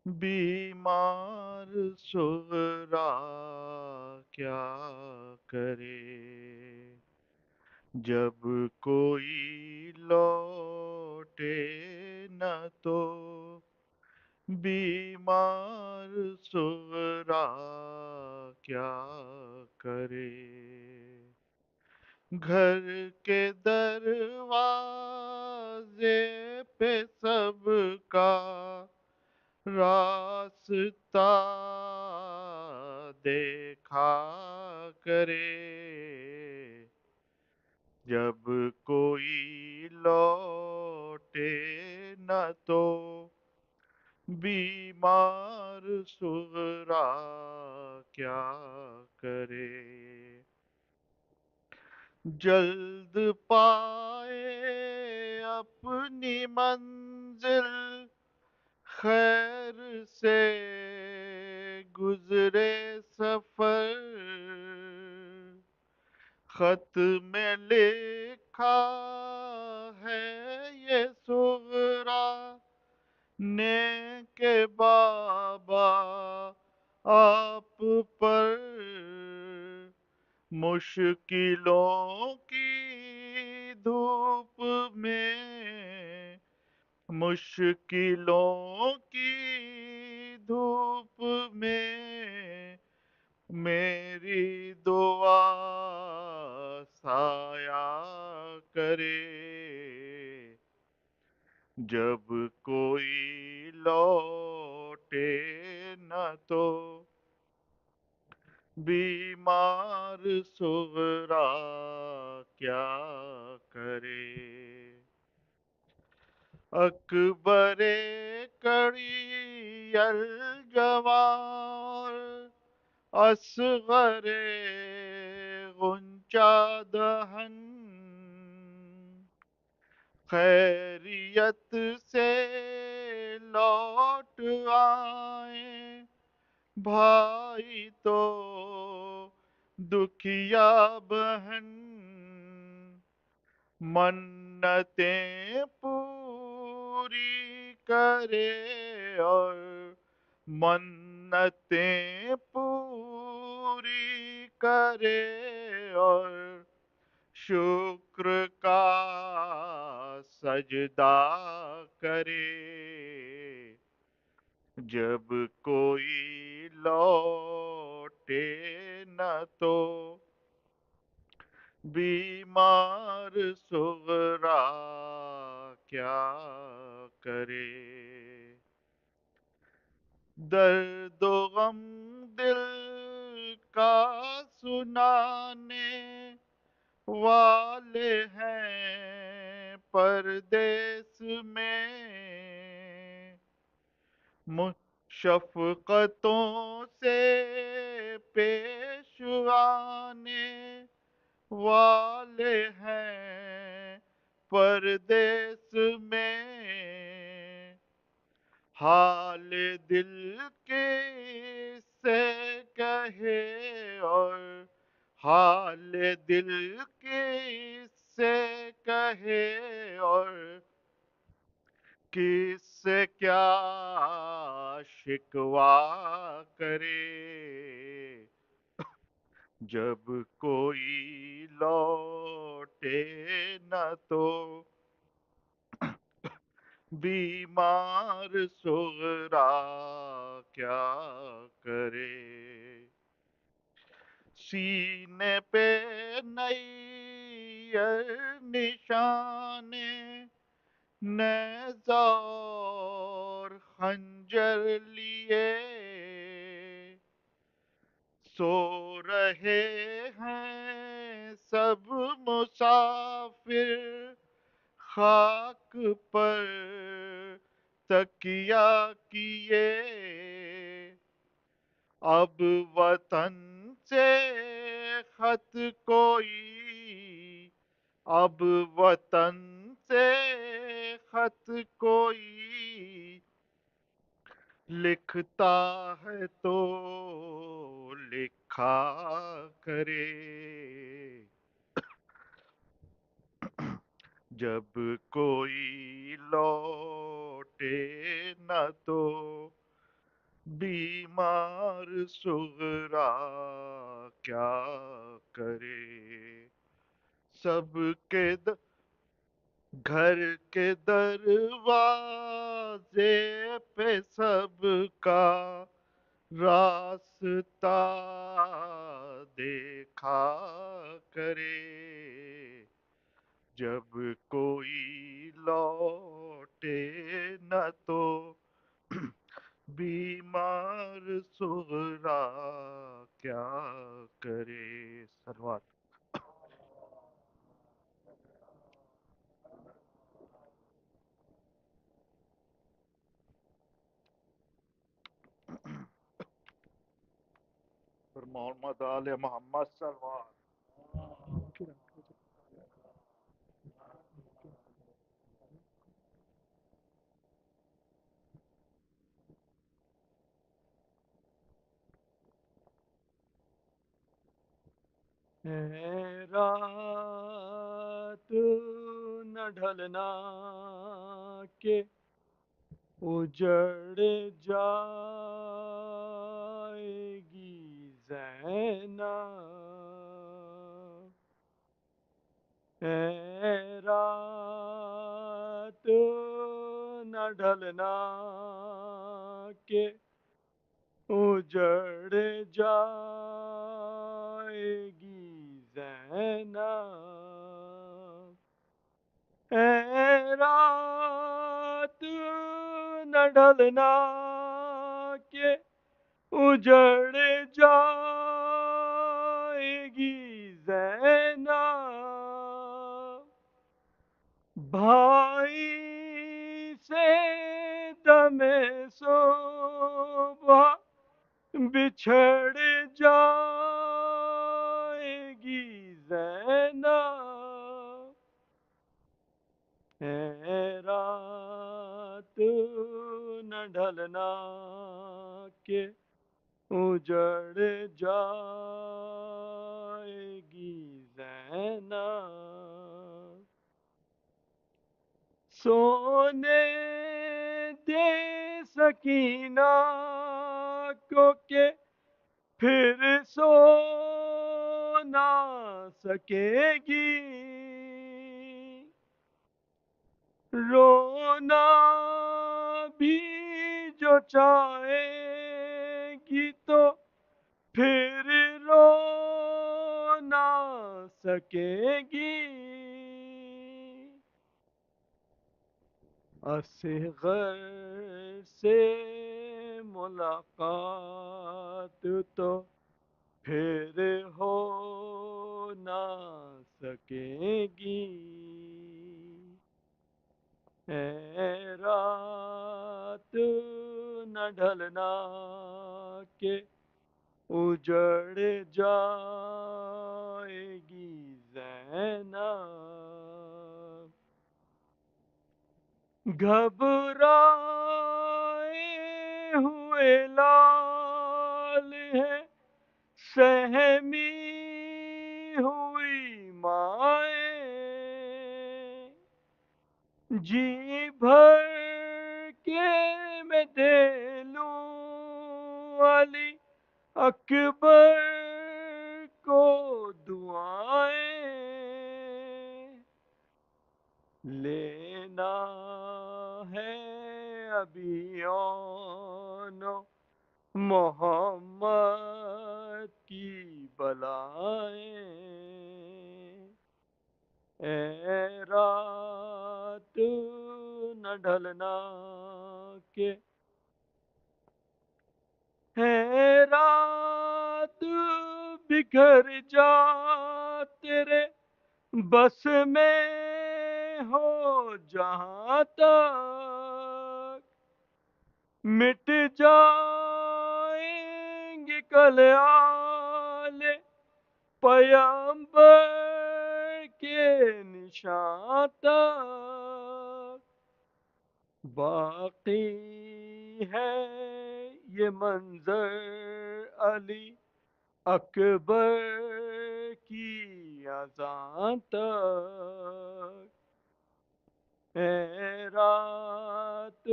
بیمار سغرا کیا کرے جب کوئی لوٹے نہ تو بیمار سغرا کیا کرے گھر کے دروازے پہ سب کا راستہ دیکھا کرے جب کوئی لوٹے نہ تو بیمار سغرا کیا کرے جلد پائے اپنی منزل خیر سے گزرے سفر خط میں لکھا ہے یہ سغرا نے کہ بابا آپ پر مشکلوں کی دھوپ میں مشکلوں کی دھوپ میں میری دعا سایہ کرے جب کوئی لوٹے نہ تو بیمار سغرا کیا کرے اکبر کڑی الجوار اصغر غنچہ دہن خیریت سے لوٹ آئیں بھائی تو دکھیا بہن منتیں پوری کرے اور منتیں پوری کرے اور شکر کا سجدہ کرے جب کوئی لوٹے نہ تو بیمار سغرا کیا کرے درد و غم دل کا سنانے والے ہیں پردیس میں شفقتوں سے پیش آنے والے ہیں پردیس میں حال دل کس سے کہے اور حال دل کس سے کہے اور کس سے کیا شکوہ کرے جب کوئی لوٹے نہ تو بیمار سغرا کیا کرے سینے پہ نیر نشانے نیزہ اور خنجر لیے سو رہے ہیں سب مسافر خاک پر تکیہ کیے اب وطن سے خط کوئی اب وطن سے خط کوئی لکھتا ہے تو لکھا کرے جب کوئی لوٹ نہ تو بیمار سغرا کیا کرے؟ سب کے گھر کے دروازے پہ سب کا راستہ دیکھا کرے، جب کوئی لوٹے نہ تو بیمار سغرا کیا کرے؟ سلوات۔ پر محمد آل محمد سلوات۔ ہے رات نہ ڈھلنا کہ اجڑ جائے گی زینب، ہے رات نہ ڈھلنا کہ اجڑ جائے گی زینب، اے رات نہ ڈھلنا کہ اجڑ جائے گی زینب، بھائی سے دم صبح بچھڑ جائے گی زینب، ہے رات نہ ڈھلنا کہ اجڑ جائے گی زینب، سونے دے سکینہ کو کہ پھر سو نہ سکے گی، رونا بھی جو چاہے گی تو پھر رو نہ سکے گی، اصغر سے ملاقات تو پھر ہو نہ سکے گی، اے رات نہ ڈھلنا کہ اجڑ جائے گی زینب، گھبرائے ہوئے لال ہے، سہمی ہوئی مائیں، جی بھر کے میں دے لوں علی اکبر کو دعائیں، لینا ہے ابھی اون محمد کی بلائیں، اے رات نہ ڈھلنا کہ ہے رات بکھر جا تیرے بس میں ہو جہاں تک، مٹ جائیں گے کل آل پیغمبر کے نشان تک، باقی ہے یہ منظر علی اکبر کی اذان تک، اے رات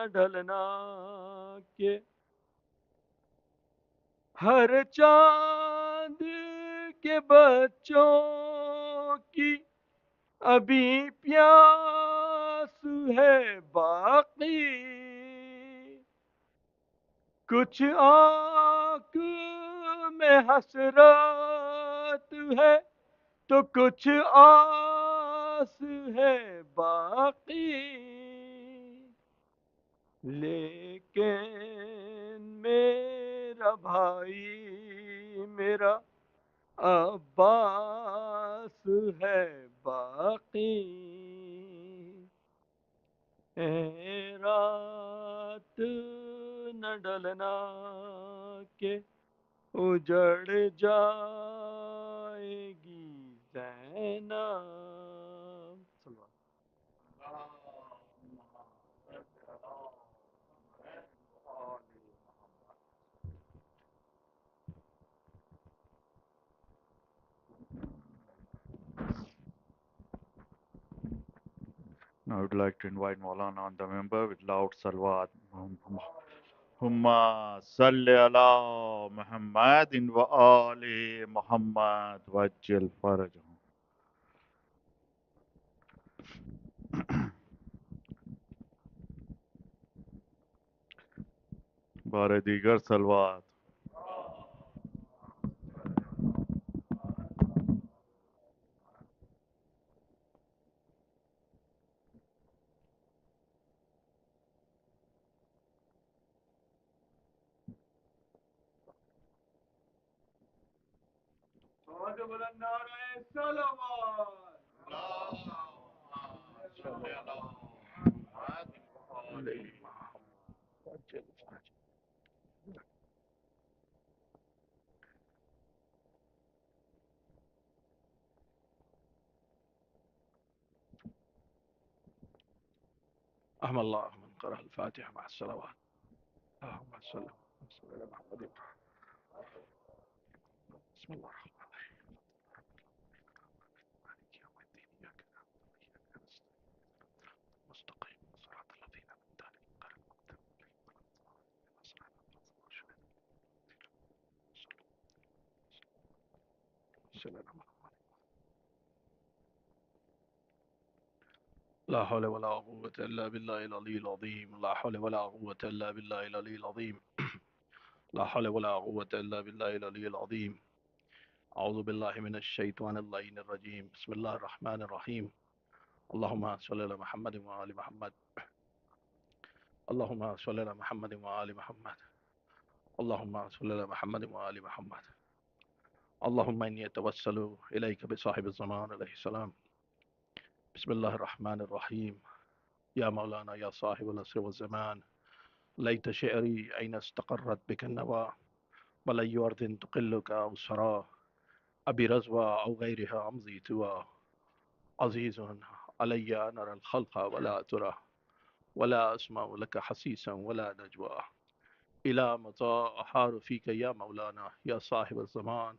نہ ڈھلنا کہ ہر چاند کے بچوں کی ابھی پیاس ہے باقی، کچھ آنکھ میں حسرت ہے تو کچھ آس ہے باقی، لیکن میرا بھائی میرا عباس ہے باقی، اے رات نہ ڈلنا کہ اجڑ جائے گی زینب. صلی اللہ. Now I would like to invite Maulana on the member with loud salawat. Humma salli ala Muhammadin wa ali Muhammad wajjal farajahum. بار دیگر سلوات. آگے بلند نعرہ صلوات. أحمد الله من قرأ الفاتحة مع الصلوات. اللهم صل وسلم على محمد. بسم الله الرحمن الرحيم. مالك يوم الدين إياك نعبد وإياك نستعين مستقيم صراط الذين أنعمت عليهم غير المغضوب عليهم ولا الضالين. لا حول ولا قوة إلا بالله العلي العظيم. لا حول ولا قوة إلا بالله العلي العظيم. لا حول ولا قوة إلا بالله العلي العظيم. أعوذ بالله من الشيطان اللعين الرجيم. بسم الله الرحمن الرحيم. اللهم صل على محمد وآل محمد. اللهم صل على محمد وآل محمد. اللهم صل على محمد وآل محمد. اللهم إني أتوسل إليك بصاحب الزمان عليه السلام. بسم الله الرحمن الرحيم. يا مولانا يا صاحب العصر والزمان، ليت شعري أين استقرت بك النوى، ولي أرض تقلك أو سرى، أبي رزوى أو غيرها أمضي توى، عزيز علي أن أرى الخلق ولا ترى، ولا أسمع لك حسيسا ولا نجوى، إلى متى أحار فيك يا مولانا يا صاحب الزمان،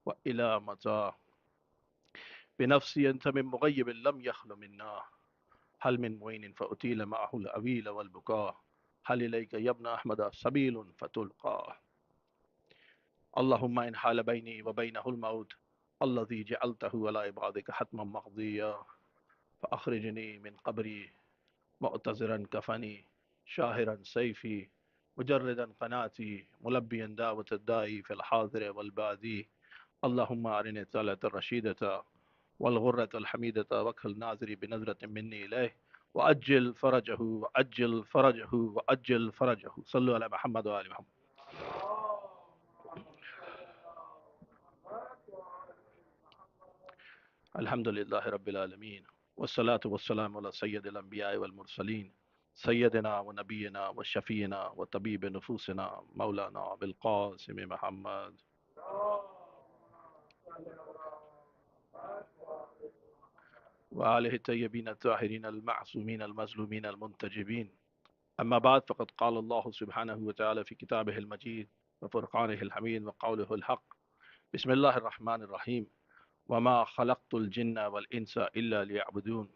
وإلى متى بنفسي أنت من مغيب لم يخل منا، هل من معين فأتيل معه الأويل والبكاء، هل إليك يا ابن أحمد سبيل فتلقى، اللهم إن حال بيني وبينه الموت الذي جعلته على عبادك حتما مقضيا، فأخرجني من قبري معتذرا كفني شاهرا سيفي مجردا قناتي ملبيا دعوة الداعي في الحاضر والبادي، اللهم أرني الثالة الرشيدة والغرة الحميدة وكل ناظري بنظرة مني إليه، وأجل فرجه وأجل فرجه وأجل فرجه. صلوا على محمد وآل محمد. الحمد لله رب العالمين، والصلاة والسلام على سيد الأنبياء والمرسلين، سيدنا ونبينا وشفينا وطبيب نفوسنا مولانا بالقاسم محمد وآله الطيبين الطاهرين المعصومين المظلومين المنتجبين. أما بعد، فقد قال الله سبحانه وتعالى في كتابه المجيد وفرقانه الحميد وقوله الحق. بسم الله الرحمن الرحيم. وما خلقت الجن والإنس إلا ليعبدون.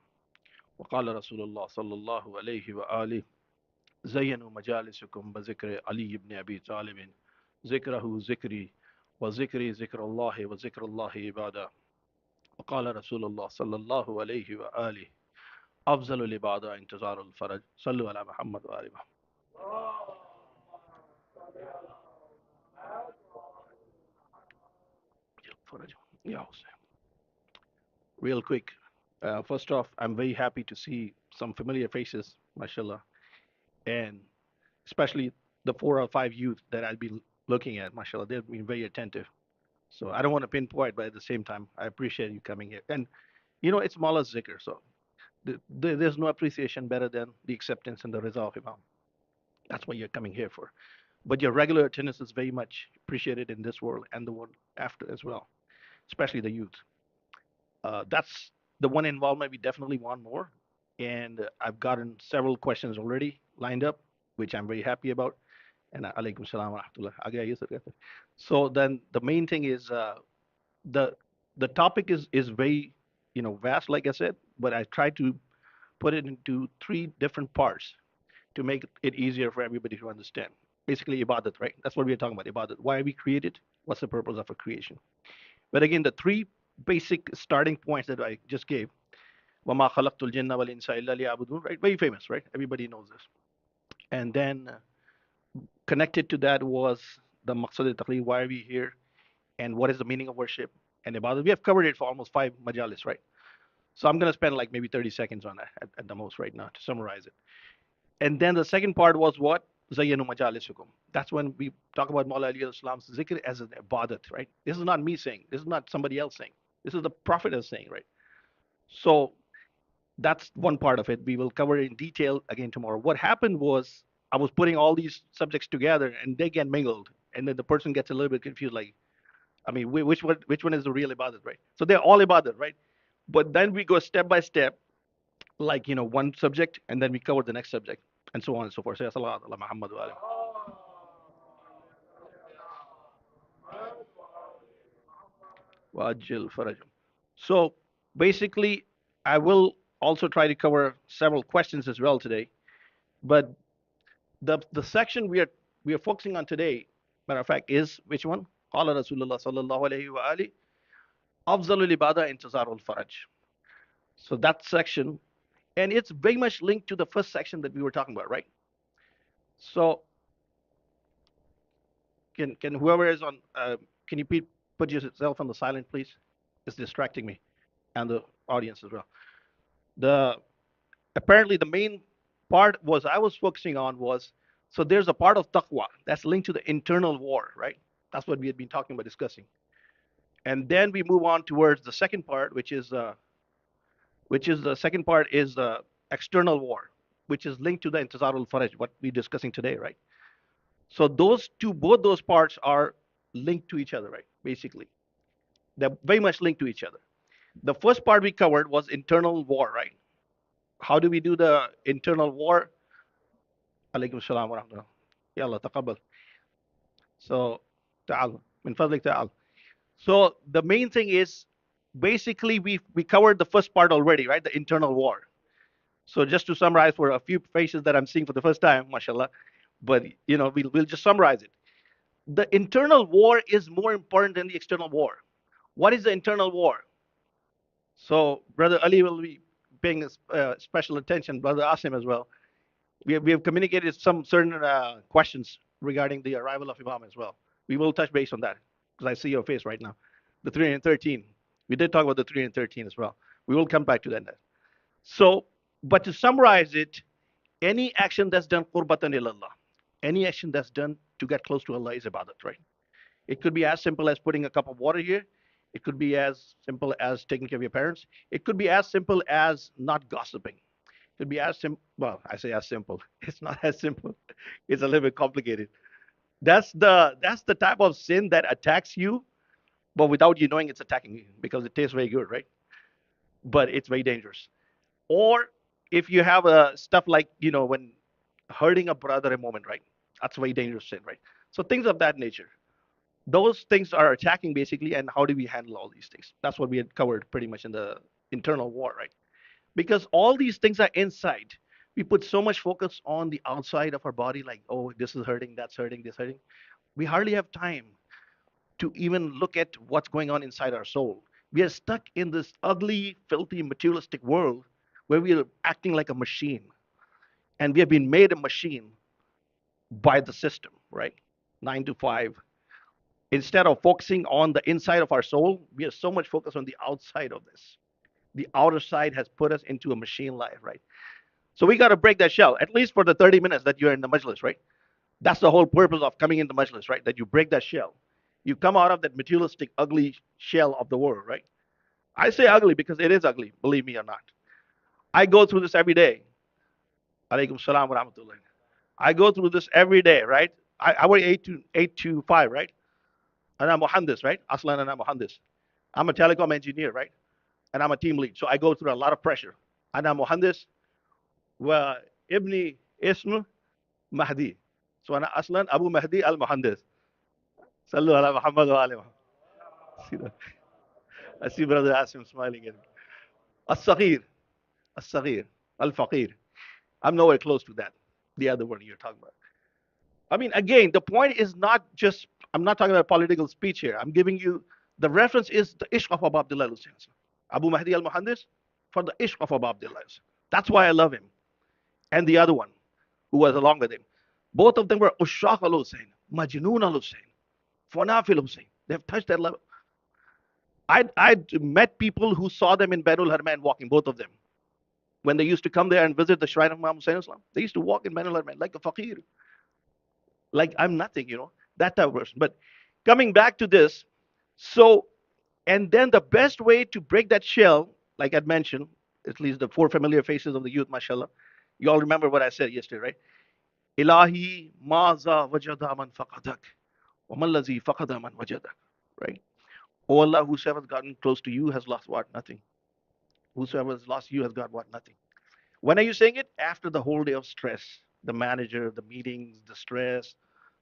وقال رسول الله صلى الله عليه وآله زينوا مجالسكم بذكر علي بن أبي طالب ذكره ذكري وذكري ذكر الله وذكر الله عباده. وقال رسول الله صلى الله عليه وآله أفضل العبادة انتظار الفرج. صلوا على محمد وآل محمد. Fridge. Yeah, real quick. First off, I'm very happy to see some familiar faces, mashallah, and especially the 4 or 5 youth that I'll be looking at, mashallah. They've been very attentive. So I don't want to pinpoint, but at the same time, I appreciate you coming here. And it's Mallah's zikr, so there's no appreciation better than the acceptance and the reza of Imam. That's what you're coming here for. But your regular attendance is very much appreciated in this world and the world after as well, especially the youth. That's the one involvement we definitely want more. And I've gotten several questions already lined up, which I'm very happy about. And alaikum salam wa rahmatullah. So then the main thing is the the topic is very vast, like I said, but I try to put it into three different parts to make it easier for everybody to understand. Basically, ibadat, right? That's what we're talking about, ibadat. Why are we created? What's the purpose of a creation? But again, the three basic starting points that I just gave, وَمَا خَلَقْتُ الْجِنَّ وَالْإِنسَ إِلَّا لِيَعْبُدُونَ, right? Very famous, right? Everybody knows this. And then connected to that was the maqsad al-taqlid, why are we here? And what is the meaning of worship and ibadat? We have covered it for almost 5 majalis, right? So I'm going to spend like maybe 30 seconds on that at the most right now to summarize it. And then the second part was what? Zayyanu majalisukum. That's when we talk about Mawla Ali al-Islam's zikr as an ibadat, right? This is not me saying. This is not somebody else saying. This is the Prophet is saying, right? So that's one part of it. We will cover it in detail again tomorrow. What happened was I was putting all these subjects together and they get mingled. And then the person gets a little bit confused, like, I mean, which one is the real ibadat, right? So they're all ibadat, right? But then we go step by step, like one subject, and then we cover the next subject, and so on and so forth. So, sallallahu ala Muhammad wa alihi. Wajil farajum. So basically, I will also try to cover several questions as well today. But the section we are focusing on today, matter of fact, is which one? قال رسول الله صلى الله عليه وآله أفضل العبادة انتظار الفرج. So that section, and it's very much linked to the first section that we were talking about, right? So can whoever is on, can you put yourself on the silent, please? It's distracting me and the audience as well. The apparently the main part was I was focusing on was, so there's a part of taqwa that's linked to the internal war, right? That's what we had been talking about discussing. And then we move on towards the second part, which is the second part is the external war, which is linked to the intizarul faraj, what we're discussing today, right? So those two, both those parts are linked to each other, right? Basically, they're very much linked to each other. The first part we covered was internal war, right? How do we do the internal war? Alaikum salam wa rahmatullah. Yalla taqabbal. So, ta'al, min fadlik ta'al. So the main thing is basically we covered the first part already, right? The internal war. So just to summarize for a few faces that I'm seeing for the first time, mashallah, but we'll just summarize it. The internal war is more important than the external war. What is the internal war? So Brother Ali will be paying special attention, Brother Asim as well. We have communicated some certain questions regarding the arrival of Imam as well. We will touch base on that because I see your face right now. The 313. We did talk about the 313 as well. We will come back to that. So, but to summarize it, any action that's done qurbatan ilallah, any action that's done to get close to Allah is ibadat, right? It could be as simple as putting a cup of water here. It could be as simple as taking care of your parents. It could be as simple as not gossiping. It could be as simple. Well, I say as simple. It's not as simple. It's a little bit complicated. That's the type of sin that attacks you, but without you knowing it's attacking you because it tastes very good, right? But it's very dangerous. Or if you have stuff like when hurting a brother a moment, right? That's a very dangerous sin, right? So things of that nature. Those things are attacking basically, and how do we handle all these things? That's what we had covered pretty much in the internal war, right? Because all these things are inside. We put so much focus on the outside of our body, like, oh, this is hurting, that's hurting, this hurting. We hardly have time to even look at what's going on inside our soul. We are stuck in this ugly, filthy, materialistic world where we are acting like a machine. And we have been made a machine by the system, right? 9 to 5. Instead of focusing on the inside of our soul, we are so much focused on the outside of this. The outer side has put us into a machine life, right? So we got to break that shell, at least for the 30 minutes that you're in the majlis, right? That's the whole purpose of coming into majlis, right? That you break that shell. You come out of that materialistic, ugly shell of the world, right? I say ugly because it is ugly, believe me or not. I go through this every day. Alaikum salam wa rahmatullah. I go through this every day, right? I work 8 to 5, right? And I'm Mohandis, right? Aslan and I'm Mohandis. I'm a telecom engineer, right? And I'm a team lead. So I go through a lot of pressure. And I'm Mohandis wa ibni ism Mahdi. So أنا أصلا أبو مهدي المهندس. صلوا على محمد وآل محمد. See that? I see brother Asim smiling at me. الصغير, الصغير, الفقير. I'm nowhere close to that. The other one you're talking about. I mean, again, the point is not just, I'm not talking about political speech here. I'm giving you, the reference is the Ishq of Abu Abdullah Hussein. Abu Mahdi al-Muhandis for the Ishq of Abu Abdullah. That's why I love him. And the other one who was along with him. Both of them were Ushaq al-Hussein, Majnoon al-Hussein, Fanafil Hussein. They've touched that level. I'd met people who saw them in Dar-ul-Hikmah walking, both of them. When they used to come there and visit the shrine of Imam Hussein Islam, they used to walk in Dar-ul-Hikmah like a faqir, like I'm nothing, that type of person. But coming back to this, so, and then the best way to break that shell, like I'd mentioned, at least the four familiar faces of the youth, mashallah. You all remember what I said yesterday, right? Ilahi maza wajada man faqadak, wa man lazi faqada man wajadak, right? Oh Allah, whosoever has gotten close to you has lost what? Nothing. Whosoever has lost you has got what? Nothing. When are you saying it? After the whole day of stress, the manager, the meetings, the stress,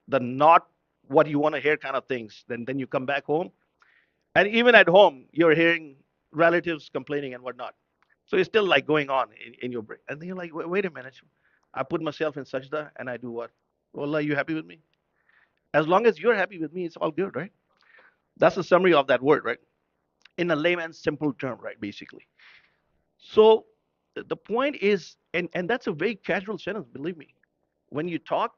the not what you want to hear kind of things. Then you come back home, and even at home, you're hearing relatives complaining and whatnot. So it's still like going on in your brain. And then you're like, wait a minute. I put myself in sajda and I do what? Wallah, you happy with me? As long as you're happy with me, it's all good, right? That's the summary of that word, right? In a layman's simple term, right? Basically. So the point is, and that's a very casual sentence, believe me. When you talk,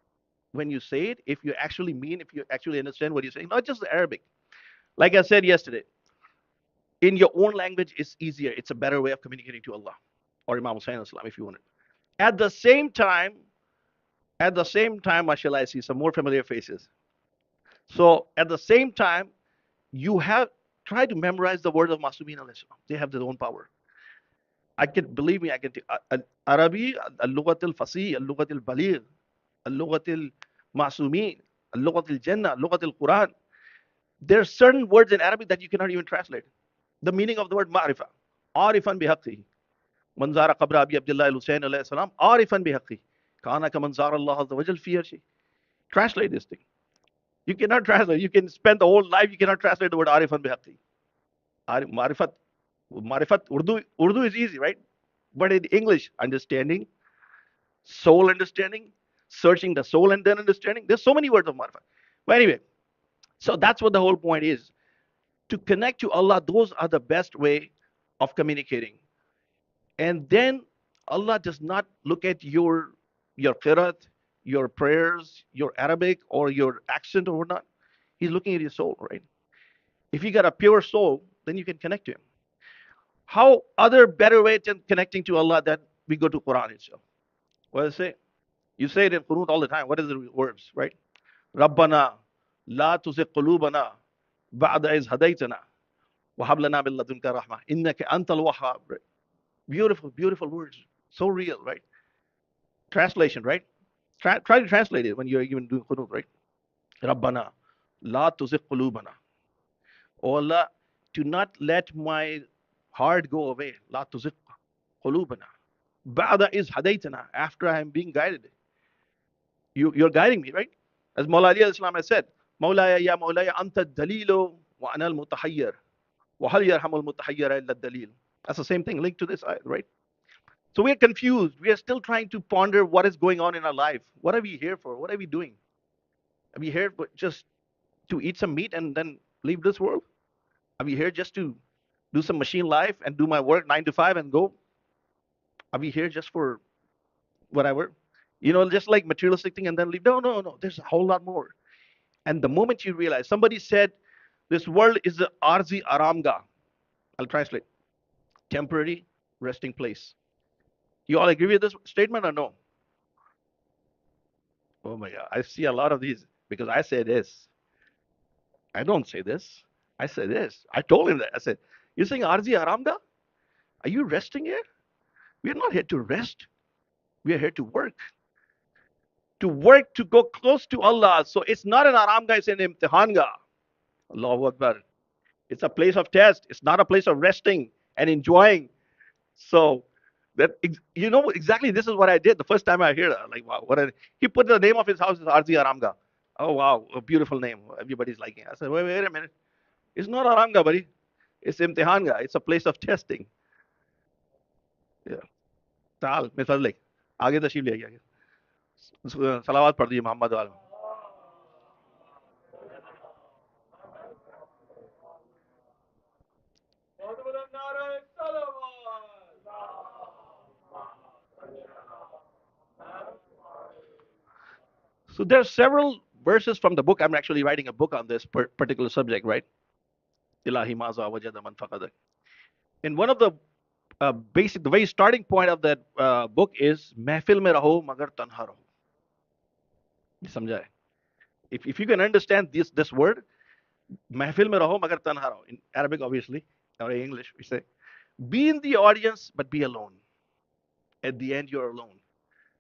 when you say it, if you actually mean, if you actually understand what you're saying, not just the Arabic. Like I said yesterday, in your own language, it's easier. It's a better way of communicating to Allah or Imam Hussain Islam, if you want it. At the same time, mashallah, I see some more familiar faces. So at the same time, you have try to memorize the words of Masumin al Islam. They have their own power. I can believe me. I can Arabi, al-lughat al-fasih, al-lughat al-baligh, al-lughat al-masumin, al-lughat al-jannah, al-lughat al-Quran. There are certain words in Arabic that you cannot even translate. The meaning of the word ma'rifa, arifan bihaqqi, manzara qabra abi Abdullah al-Husayn alayhi salam, arifan bihaqqi, kana ka manzara Allah azza wa jal fi arshi. Translate this thing. You cannot translate. You can spend the whole life. You cannot translate the word arifan bihaqqi. Marifat, marifat. Urdu is easy, right? But in English, understanding, soul understanding, searching the soul and then understanding. There's so many words of marifat. But anyway, so that's what the whole point is. To connect to Allah, those are the best way of communicating. And then Allah does not look at your qiraat, your prayers, your Arabic, or your accent or whatnot. He's looking at your soul, right? If you got a pure soul, then you can connect to Him. How other better way to connecting to Allah than we go to Quran itself? What does it say? You say it in Qunut all the time. What is the words, right? Rabbana la tuzigh qulubana ba'da iz hadaytana wa hab lana min ladunka rahmah innaka antal wahhab. Beautiful, beautiful words. So real, right? Translation, right? Try to translate it when you're even doing Qunut, right? Rabbana la tuzigh qulubana. Oh Allah, do not let my heart go away. La tuzigh qulubana. Ba'da is hadaytana. After I am being guided. You're guiding me, right? As Mawla Ali al-Islam has said, Mawlaya ya Mawlaya anta dalilu wa ana al-mutahayyir. Wa hal yarhamul mutahayyira illa dalil. That's the same thing linked to this ayat, right? So we're confused. We are still trying to ponder what is going on in our life. What are we here for? What are we doing? Are we here just to eat some meat and then leave this world? Are we here just to do some machine life and do my work 9 to 5 and go? Are we here just for whatever? Just like materialistic thing and then leave? No, no, no. There's a whole lot more. And the moment you realize, somebody said, this world is the arzi aramga. I'll translate. Temporary resting place. You all agree with this statement or no? Oh my God. I see a lot of these because I say this. I don't say this. I say this. I told him that. I said, you're saying arzi aramga? Are you resting here? We're not here to rest. We are here to work. To work to go close to Allah. So it's not an aramga, it's an imtihanga. Allahu Akbar. It's a place of test. It's not a place of resting and enjoying. So that exactly this is what I did the first time I heard it. Like wow, he put the name of his house is Arzi Aramga. Oh wow, a beautiful name. Everybody's liking it. I said, wait a minute. It's not Aramga, buddy. It's Imtihanga. It's a place of testing. Yeah. ताल में फजल आगे तशरीफ ले आगे सलावत पढ़ दी मोहम्मद वाले So there are several verses from the book. I'm actually writing a book on this particular subject, right? Ilahi maza wajada man faqadak. And one of the the very starting point of that book is महफिल में रहो मगर तन्हा रहो. ये समझा है? If you can understand this word, महफिल में रहो मगर तन्हा रहो. In Arabic, obviously, or in English, we say, be in the audience but be alone. At the end, you're alone.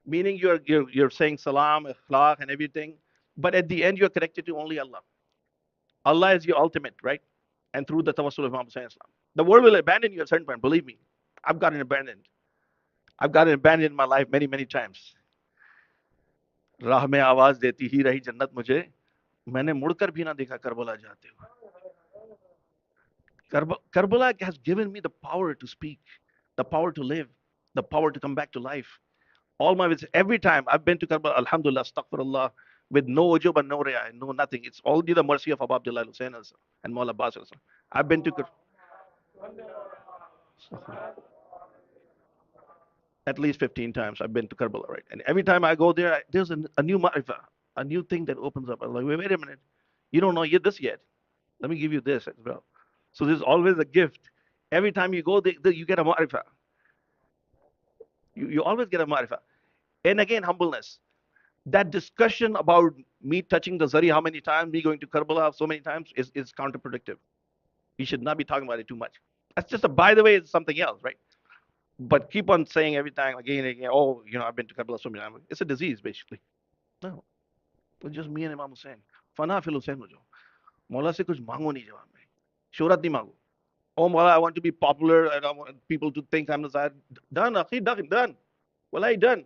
Meaning you're saying salam, akhlaq, and everything, but at the end, you're connected to only Allah. Allah is your ultimate, right? And through the tawassul of Muhammad Sallallahu Alaihi Wasallam. The world will abandon you at a certain point. Believe me, I've gotten abandoned. I've gotten abandoned in my life many, many times. राह में आवाज देती ही रही जन्नत मुझे मैंने मुड़कर भी ना देखा करबला जाते हुए Karbala has given me the power to speak, the power to live, the power to come back to life. All my visits, every time I've been to Karbala, Alhamdulillah, astaghfirullah, with no ujub and no riya, no nothing. It's only the mercy of Abu Abdullah Hussein and Maula Abbas. I've been to at least 15 times. I've been to Karbala, right? And every time I go there, there's a new ma'rifah, a new thing that opens up. I'm like, wait a minute, you don't know this yet. Let me give you this as well. So there's always a gift. Every time you go, you get a ma'rifah. You always get a ma'rifah. And again, humbleness. That discussion about me touching the zari how many times, me going to Karbala so many times is counterproductive. We should not be talking about it too much. That's just a by the way, it's something else, right? But keep on saying every time again and again, oh, I've been to Karbala so many times. It's a disease, basically. No, it's just me and Imam Hussein. Fana fil Hussein ho jao. Maula se kuch mango nahi jawab mein. Shohrat nahi mango. Oh, Maula, I want to be popular. I don't want people to think I'm the Zahir. Done, akhi, done. Wallahi, done.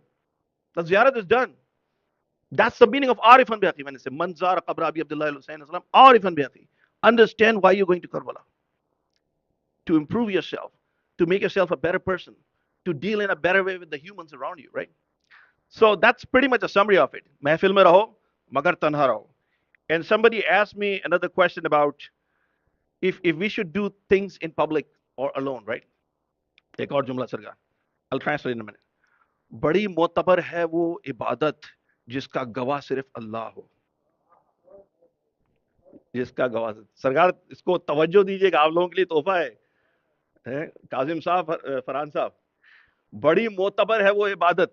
The ziyarat is done. That's the meaning of Arifan Bihaqi when it says, Manzar Qabra Abi Abdullah Hussain, Arifan Bihaqi. Understand why you're going to Karbala. To improve yourself, to make yourself a better person, to deal in a better way with the humans around you, right? So that's pretty much a summary of it. Mehfil mein raho, magar tanha raho. And somebody asked me another question about if we should do things in public or alone, right? एक और जुमला सरकार. I'll translate in a minute. बड़ी मोतबर है वो इबादत जिसका गवाह सिर्फ अल्लाह हो जिसका गवाह सरकार इसको तवज्जो दीजिएगा आप लोगों के लिए तोहफा है काजिम साहब फरहान साहब बड़ी मोतबर है वो इबादत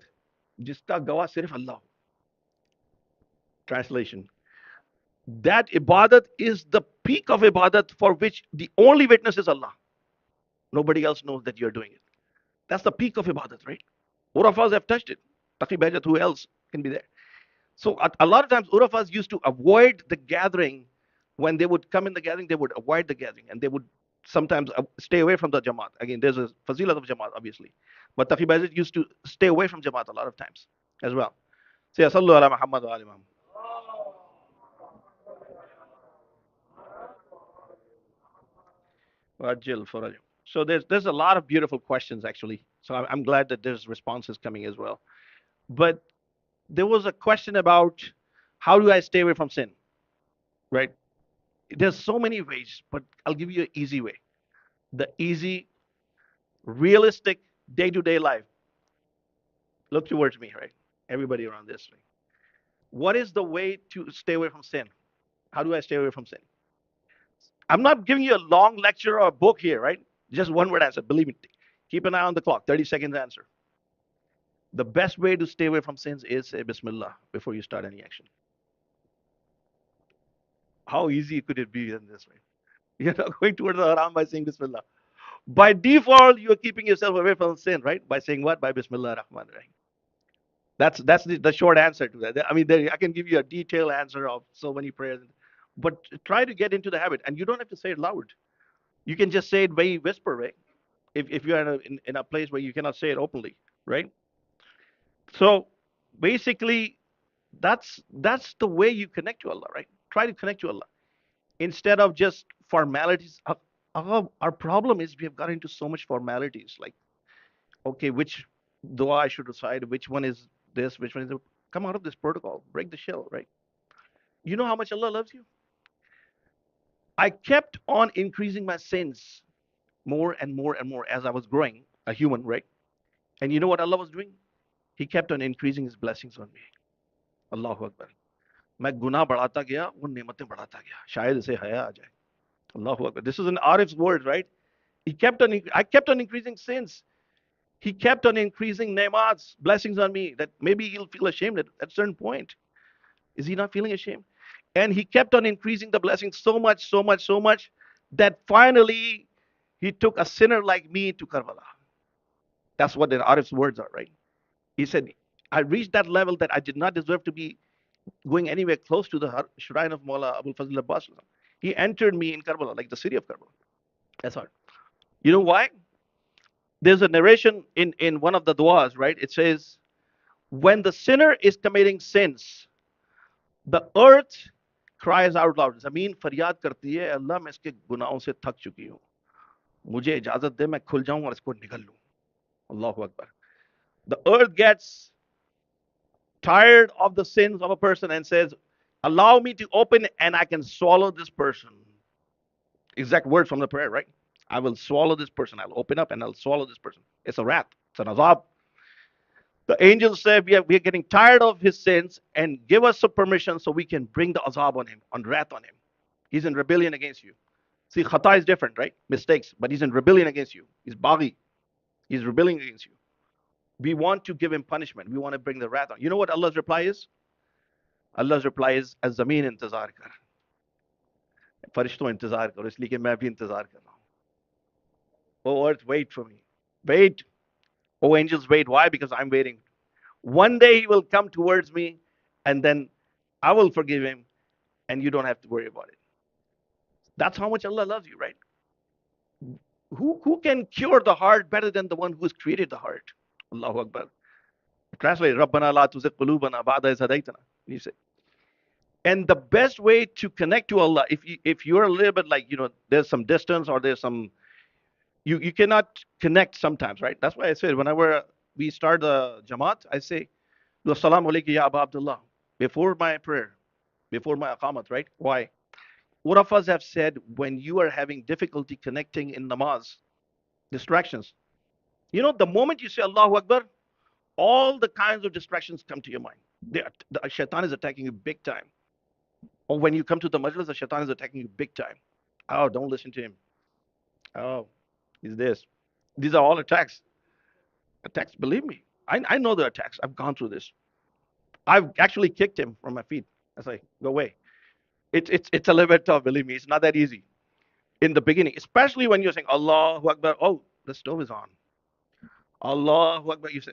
जिसका गवाह सिर्फ अल्लाह हो translation that ibadat is the peak of ibadat for which the only witness is Allah. Nobody else knows that you're doing it. That's the peak of ibadat, right? Urafas have touched it. Taqi Bahjat, who else can be there? So a lot of times Urafas used to avoid the gathering. When they would come in the gathering, they would avoid the gathering and they would sometimes stay away from the Jamaat. Again, there's a fazilat of Jamaat, obviously. But Taqi Bahjat used to stay away from Jamaat a lot of times as well. Say, Sallu ala Muhammad wa ali Muhammad. So there's a lot of beautiful questions actually. So I'm glad that there's responses coming as well. But there was a question about how do I stay away from sin, right? There's so many ways, but I'll give you an easy way. The easy, realistic day-to-day life. Look towards me, right? Everybody around this. Right? What is the way to stay away from sin? How do I stay away from sin? I'm not giving you a long lecture or a book here, right? Just one word answer. Believe me. Keep an eye on the clock. 30 seconds answer. The best way to stay away from sins is say Bismillah before you start any action. How easy could it be in this way? You're not going towards the haram by saying Bismillah. By default, you're keeping yourself away from sin, right? By saying what? By Bismillah Rahman Rahim. That's the short answer to that. I mean, I can give you a detailed answer of so many prayers, but try to get into the habit, and you don't have to say it loud. You can just say it very whisper, right? If you're in a place where you cannot say it openly, right? So basically, that's the way you connect to Allah, right? Try to connect to Allah instead of just formalities. Our problem is we have got into so much formalities. Like, okay, which dua I should recite, which one is this, which one is. Come out of this protocol, break the shell, right? You know how much Allah loves you. I kept on increasing my sins more and more and more as I was growing a human, right? And you know what Allah was doing? He kept on increasing His blessings on me. Allahu Akbar. मैं गुनाह बढ़ाता गया वो नेमतें बढ़ाता गया शायद इसे हया आ जाए Allahu Akbar. This is an Arif's words, right? I kept on increasing sins. He kept on increasing ne'mats, blessings on me, that maybe he'll feel ashamed at a certain point. Is he not feeling ashamed? And he kept on increasing the blessings so much, so much, so much, that finally he took a sinner like me to Karbala. That's what the Arif's words are, right? He said, I reached that level that I did not deserve to be going anywhere close to the shrine of Mawla Abul Fazl Abbas. He entered me in Karbala, like the city of Karbala. That's all. You know why? There's a narration in one of the du'as, right? It says, when the sinner is committing sins, the earth cries out loud. Zameen फरियाद करती है अल्लाह मैं इसके गुनाहों से थक चुकी हूँ मुझे इजाजत दे मैं खुल जाऊं और इसको निगल लूं Allahu Akbar. The earth gets tired of the sins of a person and says, allow me to open and I can swallow this person. Exact words from the prayer, right? I will swallow this person. I'll open up and I'll swallow this person. It's a wrath. It's an azab. The angels say we are getting tired of his sins and give us some permission so we can bring the azab on him, on wrath on him. He's in rebellion against you. See, khata is different, right? Mistakes, but he's in rebellion against you. He's baghi. He's rebelling against you. We want to give him punishment. We want to bring the wrath on. You know what Allah's reply is? Allah's reply is, Az-Zameen intizar kar. फरिश्तों इंतजार करो इसलिए कि मैं भी इंतजार कर रहा हूँ. Oh earth, wait for me. Wait. Oh angels, wait. Why? Because I'm waiting. One day he will come towards me and then I will forgive him and you don't have to worry about it. That's how much Allah loves you, right? Who can cure the heart better than the one who's created the heart? Allahu Akbar. Translate, Rabbana la tuzigh qulubana ba'da iz hadaytana. You say. And the best way to connect to Allah, if you're a little bit like, there's some distance or there's some, you cannot connect sometimes, right? That's why I said whenever we start the Jamaat, I say, Assalamu alaikum ya Aba Abdullah, before my prayer, before my aqamat, right? Why? What of us have said when you are having difficulty connecting in namaz, distractions. The moment you say Allahu Akbar, all the kinds of distractions come to your mind. The shaitan is attacking you big time. Or when you come to the majlis, the shaitan is attacking you big time. Oh, don't listen to him. Oh, he's this. These are all attacks. Attacks, believe me. I know the attacks. I've gone through this. I've actually kicked him from my feet. I say, go away. It's a little bit tough, believe me. It's not that easy in the beginning, especially when you're saying Allahu Akbar. Oh, the stove is on. Allahu Akbar. You say,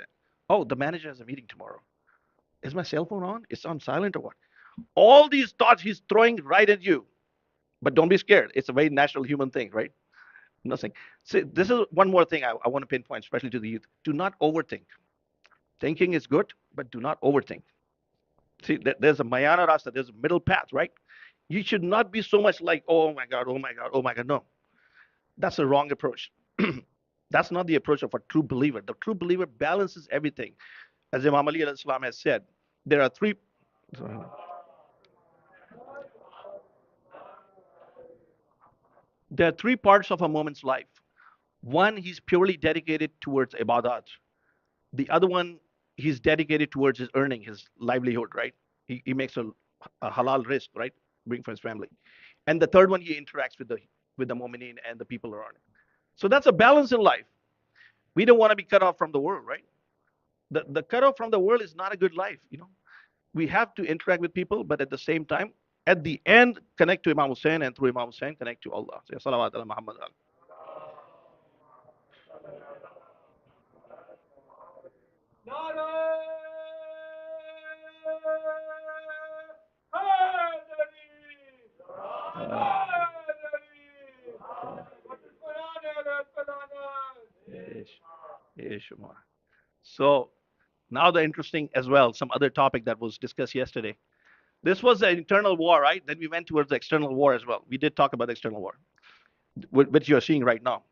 oh, the manager has a meeting tomorrow. Is my cell phone on? It's on silent or what? All these thoughts he's throwing right at you. But don't be scared. It's a very natural human thing, right? Nothing. See, this is one more thing I want to pinpoint, especially to the youth. Do not overthink. Thinking is good, but do not overthink. See, there's a Mayana Rasta, there's a middle path, right? You should not be so much like, oh my God, oh my God, oh my God. No, that's a wrong approach. That's not the approach of a true believer. The true believer balances everything. As Imam Ali al-Islam has said, there are three there are three parts of a moment's life. One, he's purely dedicated towards ibadat. The other one, he's dedicated towards his earning, his livelihood, right? He makes a halal risk, right? Bring for his family. And the third one, he interacts with the mu'mineen and the people around him. So that's a balance in life. We don't want to be cut off from the world, right? The cut off from the world is not a good life, you know. We have to interact with people, but at the same time, at the end, connect to Imam Hussein, and through Imam Hussein, connect to Allah. Say, Salawat ala Muhammad. Yes, yes, Umar. So now the interesting as well, some other topic that was discussed yesterday. This was an internal war, right? Then we went towards the external war as well. We did talk about the external war, which you're seeing right now.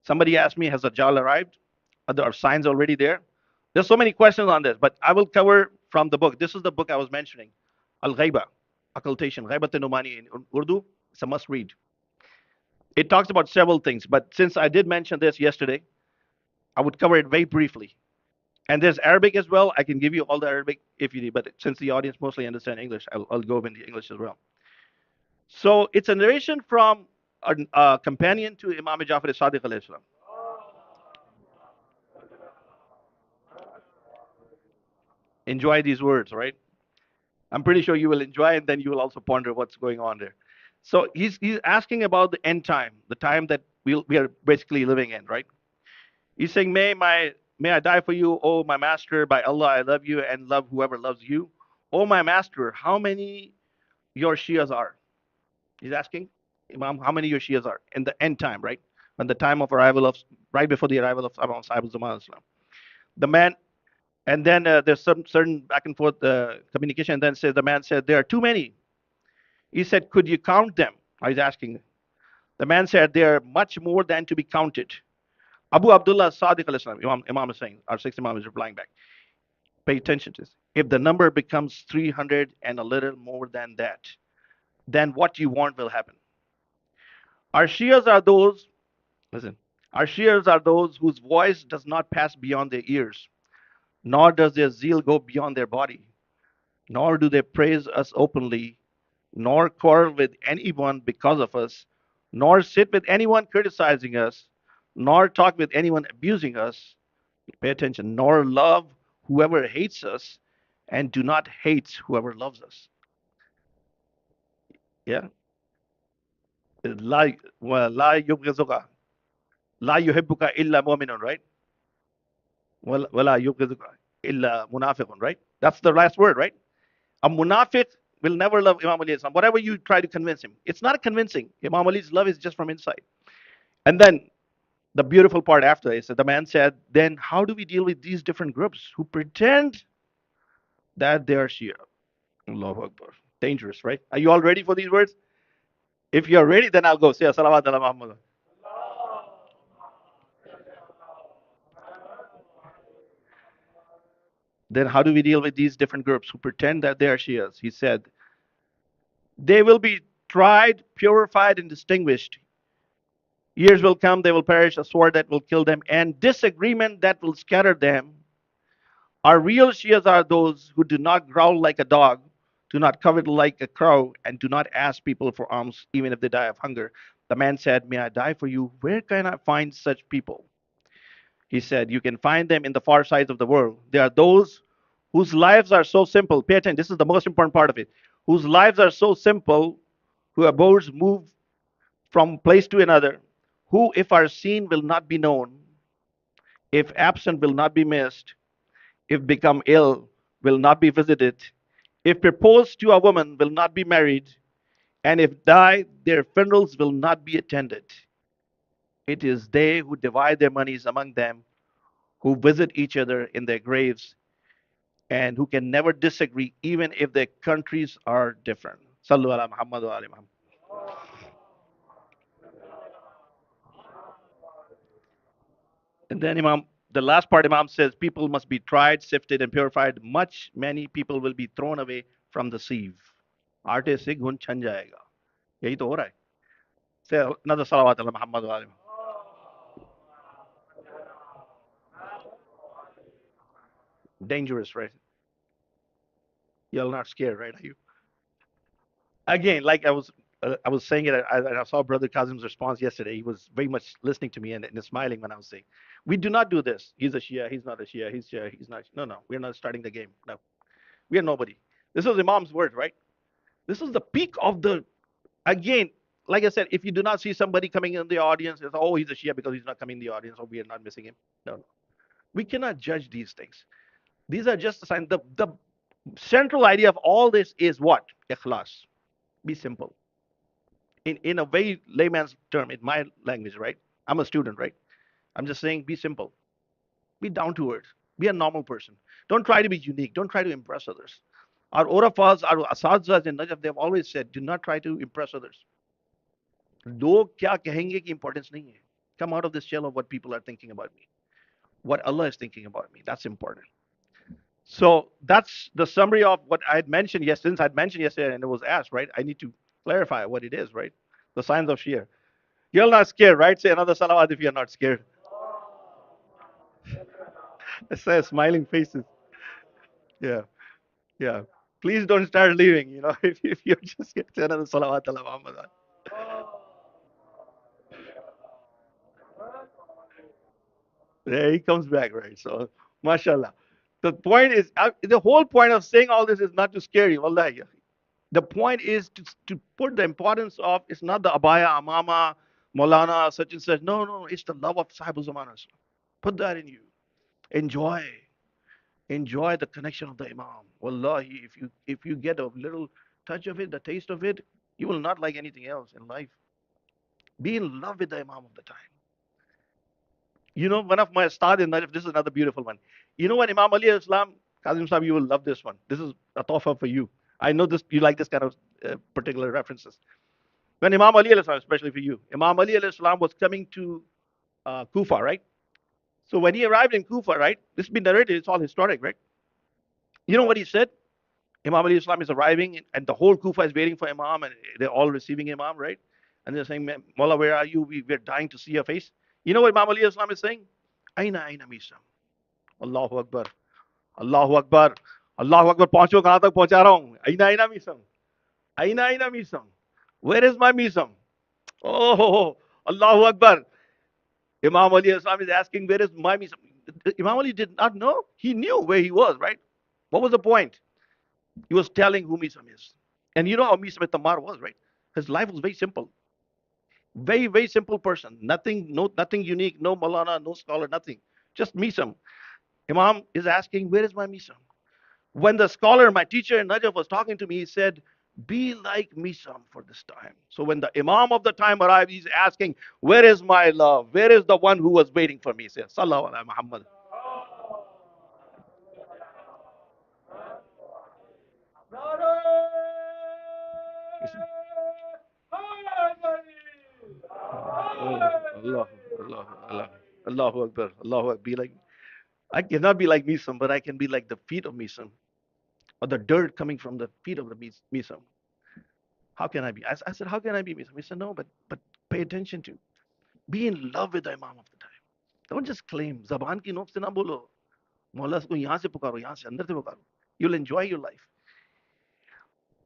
Somebody asked me, has the Dajjal arrived? Are there signs already there? There's so many questions on this, but I will cover from the book. This is the book I was mentioning, Al Ghaiba, Occultation, Ghaibat Numani in Urdu. It's a must read. It talks about several things, but since I did mention this yesterday, I would cover it very briefly. And there's Arabic as well. I can give you all the Arabic if you need, but since the audience mostly understand English, I'll go into English as well. So it's a narration from a companion to Imam Jafar as-Sadiq alayhi salam. Enjoy these words, right? I'm pretty sure you will enjoy, and then you will also ponder what's going on there. So he's asking about the end time, the time that we are basically living in, right? He's saying, may I die for you, oh my master, by Allah I love you and love whoever loves you. Oh my master, how many your Shias are? He's asking, Imam, how many your Shias are in the end time, right? When the time of arrival of right before the arrival of Imam Sahib Zaman Islam. The man, and then there's some certain back and forth communication. And then says the man said there are too many. He said, could you count them? I was asking. The man said, they are much more than to be counted. Abu Abdullah Sadiq al-Islam, Imam is saying, our sixth Imam is replying back. Pay attention to this. If the number becomes 300 and a little more than that, then what you want will happen. Our Shias are those, listen, our Shias are those whose voice does not pass beyond their ears, nor does their zeal go beyond their body, nor do they praise us openly, nor quarrel with anyone because of us, nor sit with anyone criticizing us, nor talk with anyone abusing us. Pay attention, nor love whoever hates us, and do not hate whoever loves us. Yeah. La yubghizuka. La yuhibbuka illa mu'minun, right? Wala yubghizuka illa munafiqun, right? That's the last word, right? A munafiq will never love Imam Ali Islam, whatever you try to convince him. It's not convincing. Imam Ali's love is just from inside. And then the beautiful part after is that the man said, then how do we deal with these different groups who pretend that they are Shia? Allahu Akbar. Dangerous, right? Are you all ready for these words? If you're ready, then I'll go. Say, Salawat ala Muhammad. Then how do we deal with these different groups who pretend that they are Shias? He said, they will be tried, purified, and distinguished. Years will come, they will perish, a sword that will kill them, and disagreement that will scatter them. Our real Shias are those who do not growl like a dog, do not covet like a crow, and do not ask people for alms even if they die of hunger. The man said, may I die for you? Where can I find such people? He said, you can find them in the far sides of the world. There are those whose lives are so simple. Pay attention, this is the most important part of it. Whose lives are so simple, who abodes move from place to another, who, if are seen, will not be known, if absent, will not be missed, if become ill, will not be visited, if proposed to a woman, will not be married, and if die, their funerals will not be attended. It is they who divide their monies among them, who visit each other in their graves, and who can never disagree, even if their countries are different. Sallu ala Muhammad wa ali Muhammad. And then Imam, the last part, Imam says, people must be tried, sifted, and purified. Many people will be thrown away from the sieve. आटे से घुन छन जाएगा. यही तो हो रहा है. Say another salawat ala Muhammad wa ali. Dangerous, right? You're not scared, right? Are you? Again, like I was saying it, I saw Brother Kazim's response yesterday. He was very much listening to me and smiling when I was saying, we do not do this. He's a Shia, he's not a Shia, he's Shia, he's not. No, no, we're not starting the game. No, we are nobody. This was Imam's word, right? This is the peak of the, again, like I said, if you do not see somebody coming in the audience, it's, oh, he's a Shia because he's not coming in the audience, or we are not missing him. No, no. We cannot judge these things. These are just a sign. The central idea of all this is what? Ikhlas. Be simple. In a very layman's term, in my language, right? I'm a student, right? I'm just saying be simple. Be down to earth. Be a normal person. Don't try to be unique. Don't try to impress others. Our Orafas, our Asadzas in Najaf, they've always said, do not try to impress others. लोग क्या कहेंगे की importance नहीं है. Come out of this shell of what people are thinking about me. What Allah is thinking about me. That's important. So that's the summary of what I had mentioned yesterday. Since I'd mentioned yesterday and it was asked, right? I need to clarify what it is, right? The signs of Shia. You're not scared, right? Say another salawat if you're not scared. It says smiling faces. Yeah, yeah. Please don't start leaving, if you're just get another salawat ala Muhammad. There he comes back, right? So, mashallah. The point is, the whole point of saying all this is not to scare you, wallahi. The point is to put the importance of, it's not the abaya, amama, Maulana, such and such. No, no, it's the love of Sahibul Zaman. Put that in you. Enjoy. Enjoy the connection of the Imam. Wallahi, if you get a little touch of it, the taste of it, you will not like anything else in life. Be in love with the Imam of the time. One of my stars in Najaf, this is another beautiful one. When Imam Ali Islam, Kazim Sahib, you will love this one. This is a tofa for you. I know this, you like this kind of particular references. When Imam Ali Islam, especially for you, Imam Ali Islam was coming to Kufa, right? So when he arrived in Kufa, right, this has been narrated, it's all historic, right? You know what he said? Imam Ali Islam is arriving, and the whole Kufa is waiting for Imam, and they're all receiving Imam, right? And they're saying, Mullah, where are you? We're dying to see your face. You know what Imam Ali Islam is saying? Aina Misam. Allahu Akbar. Allahu Akbar. Allahu Akbar. पहुंचो कहां तक पहुंचा रहा हूं Aina Misam. Aina Misam. Where is my Misam? Oh, Allahu Akbar. Imam Ali Islam is asking, where is my Misam? Imam Ali did not know. He knew where he was, right? What was the point? He was telling who Misam is. And you know how Misam Tamar was, right? His life was very simple. Very, very simple person. Nothing unique. No Malana, no scholar, nothing. Just Misam. Imam is asking, where is my Misam? When the scholar, my teacher in Najaf was talking to me, he said, be like Misam for this time. So when the Imam of the time arrived, he's asking, where is my love? Where is the one who was waiting for me? He said, Sallallahu Alaihi Muhammad. Allah, Allah, Allah, Allahu Akbar, Allahu Akbar. Be like, I cannot be like Misam, but I can be like the feet of Misam, or the dirt coming from the feet of the Misam. How can I be? I said, how can I be Misam? He said, no, but pay attention to. Be in love with the Imam of the time. Don't just claim. Zaban ki nok se na bolo. Maula ko yahan se pukaro, yahan se andar se pukaro. You'll enjoy your life.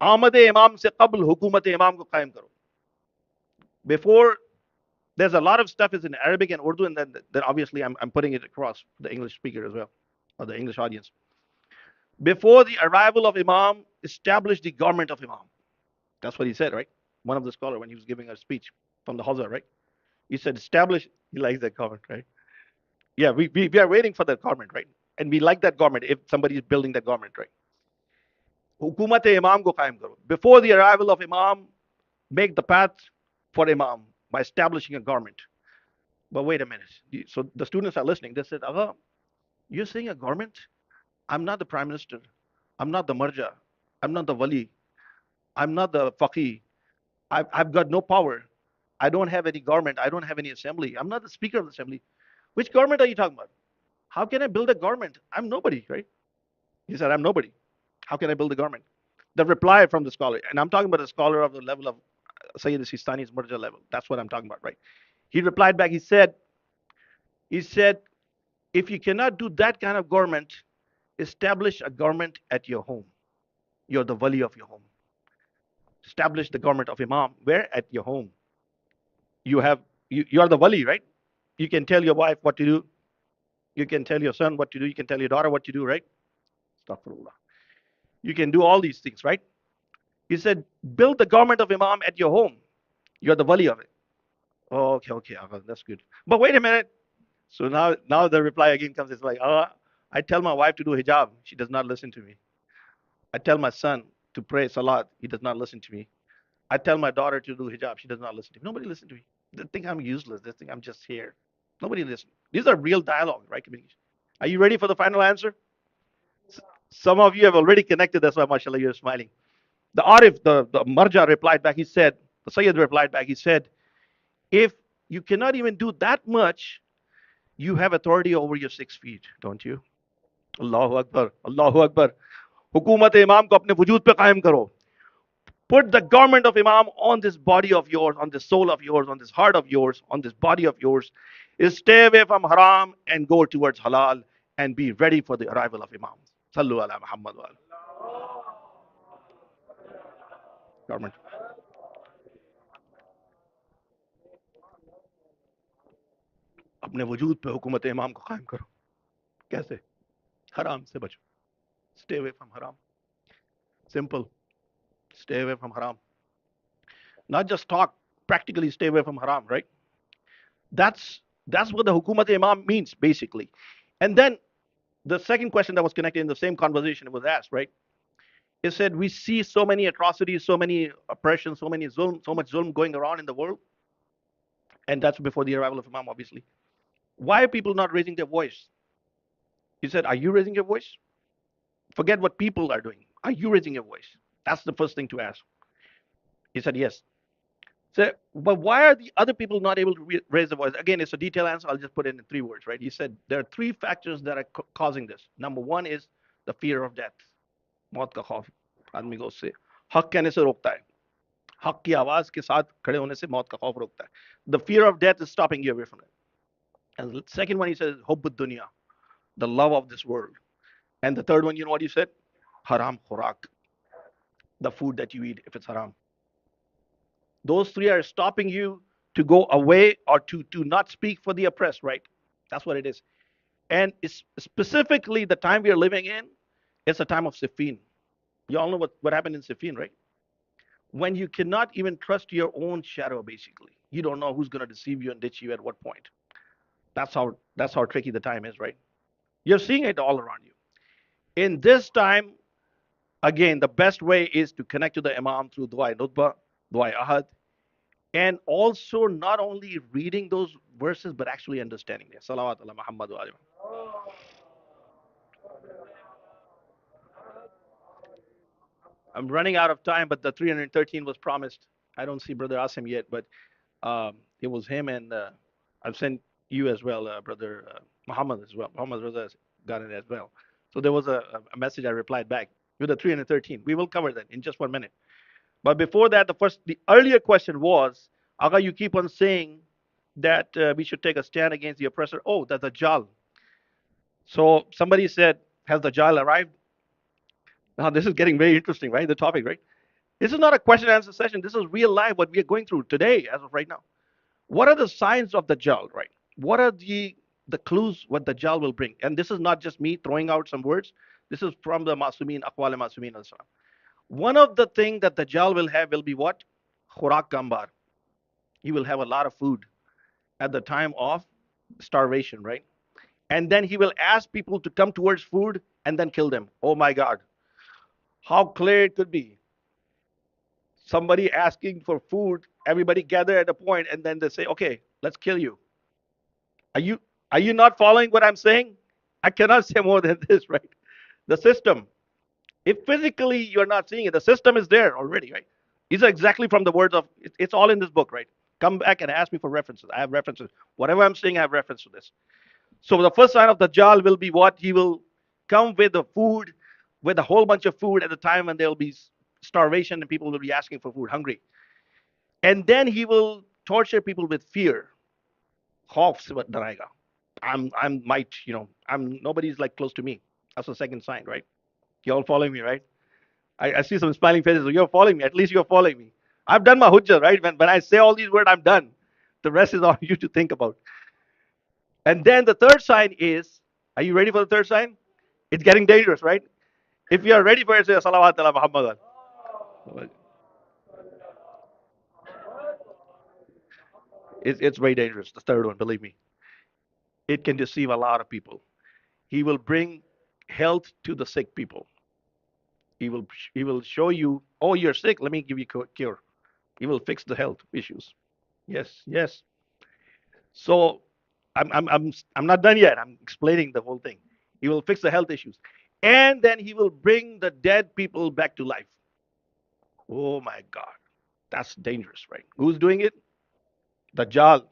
आमद इमाम से कबल हुकूमत इमाम को कायम करो. Before, there's a lot of stuff is in Arabic and Urdu, and then obviously I'm putting it across the English speaker as well, or the English audience. Before the arrival of Imam, establish the government of Imam. That's what he said, right? One of the scholars when he was giving a speech from the Hazar, right? He said, establish. He likes that government, right? Yeah, we are waiting for that government, right? And we like that government if somebody is building that government, right? Hukumat Imam ko qaim karo. Before the arrival of Imam, make the path for Imam by establishing a government. But wait a minute. So the students are listening. They said, Agha, you're saying a government? I'm not the prime minister. I'm not the marja. I'm not the wali. I'm not the faqih. I've got no power. I don't have any government. I don't have any assembly. I'm not the speaker of the assembly. Which government are you talking about? How can I build a government? I'm nobody, right? He said, I'm nobody. How can I build a government? The reply from the scholar, and I'm talking about a scholar of the level of Sayyid Sistani's Murja level. That's what I'm talking about, right? He replied back, he said, if you cannot do that kind of government, establish a government at your home. You're the wali of your home. Establish the government of Imam. Where? At your home. You are the wali, right? You can tell your wife what to do. You can tell your son what to do. You can tell your daughter what to do, right? Astaghfirullah. You can do all these things, right? He said, build the government of Imam at your home. You're the wali of it. Oh, okay, okay, that's good. But wait a minute. So now the reply again comes. It's like, I tell my wife to do hijab. She does not listen to me. I tell my son to pray salat. He does not listen to me. I tell my daughter to do hijab. She does not listen to me. Nobody listens to me. They think I'm useless. They think I'm just here. Nobody listens. These are real dialogue, right? Communication. Are you ready for the final answer? Some of you have already connected. That's why, mashallah, you're smiling. The Arif, the Marja replied back. He said, the Sayyid replied back. He said, if you cannot even do that much, you have authority over your 6 feet, don't you? Allahu Akbar. Allahu Akbar. हुकूमत इमाम को अपने वजूद पे कायम करो. Put the garment of Imam on this body of yours, on this soul of yours, on this heart of yours, on this body of yours. Is stay away from haram and go towards halal and be ready for the arrival of Imam. Sallu ala Muhammad wa garment. अपने वजूद पे हुकूमत इमाम को कायम करो. कैसे? हराम से बचो. Stay away from haram. Simple. Stay away from haram. Not just talk, practically stay away from haram, right? That's what the hukumat imam means basically. And then the second question that was connected in the same conversation it was asked, right? It said we see so many atrocities, so many oppressions, so many zulm, so much zulm going around in the world, and that's before the arrival of Imam, obviously. Why are people not raising their voice? He said, are you raising your voice? Forget what people are doing. Are you raising your voice? That's the first thing to ask. He said, yes. So, but why are the other people not able to raise the voice? Again, it's a detailed answer. I'll just put it in 3 words, right? He said there are 3 factors that are causing this. Number one is the fear of death. मौत का खौफ आदमी को उससे हक कहने से रोकता है. हक की आवाज के साथ खड़े होने से मौत का खौफ रोकता है. The fear of death is stopping you away from it. And the second one he says, hubb dunya, the love of this world. And the third one, you know what he said? Haram khurak, the food that you eat if it's haram. Those 3 are stopping you to go away or to not speak for the oppressed, right? That's what it is. And it's specifically the time we are living in, it's a time of Siffin. You all know what happened in Siffin, right? When you cannot even trust your own shadow, basically. You don't know who's going to deceive you and ditch you at what point. That's how tricky the time is, right? You're seeing it all around you. In this time, again, the best way is to connect to the Imam through Dua Nutba, Dua Ahad, and also not only reading those verses but actually understanding them. Salawat ala Muhammad wa ali. I'm running out of time, but the 313 was promised. I don't see Brother Asim yet, but it was him, and I've sent you as well, Brother Muhammad as well. Muhammad Raza got it as well. So there was a message I replied back with the 313. We will cover that in just 1 minute. But before that, the earlier question was, Aga, you keep on saying that we should take a stand against the oppressor. Oh, that's a Dajjal. So somebody said, has the Dajjal arrived? Now this is getting very interesting, right? The topic, right? This is not a question and answer session. This is real life, what we are going through today, as of right now. What are the signs of the Dajjal, right? What are the clues what the Dajjal will bring? And this is not just me throwing out some words. This is from the Masumin, Aqwal Masumin al Salam. One of the things that the Dajjal will have will be what? Khurak Gambar. He will have a lot of food at the time of starvation, right? And then he will ask people to come towards food and then kill them. Oh my God. How clear it could be. Somebody asking for food, everybody gather at a point, and then they say, okay, let's kill you. Are you are you not following what I'm saying? I cannot say more than this, right? The system. If physically you're not seeing it, the system is there already, right? These are exactly from the words of it's all in this book, right? Come back and ask me for references. I have references. Whatever I'm saying, I have reference to this. So the first sign of Dajjal will be what? He will come with the food, with a whole bunch of food at the time when there will be starvation and people will be asking for food, hungry. And then he will torture people with fear. Khauf se darayega. I'm might, I'm nobody's like close to me. That's the second sign, right? You all following me, right? I see some smiling faces. So you're following me. At least you're following me. I've done my hujjah, right? When I say all these words, I'm done. The rest is on you to think about. And then the third sign is, are you ready for the third sign? It's getting dangerous, right? If you are ready for it, say salawat ala Muhammad. It's very dangerous. The third one, believe me. It can deceive a lot of people. He will bring health to the sick people. He will show you, oh, you're sick. Let me give you cure. He will fix the health issues. Yes, yes. So I'm not done yet. I'm explaining the whole thing. He will fix the health issues, and then he will bring the dead people back to life. Oh my God, that's dangerous, right? Who's doing it? Dajjal,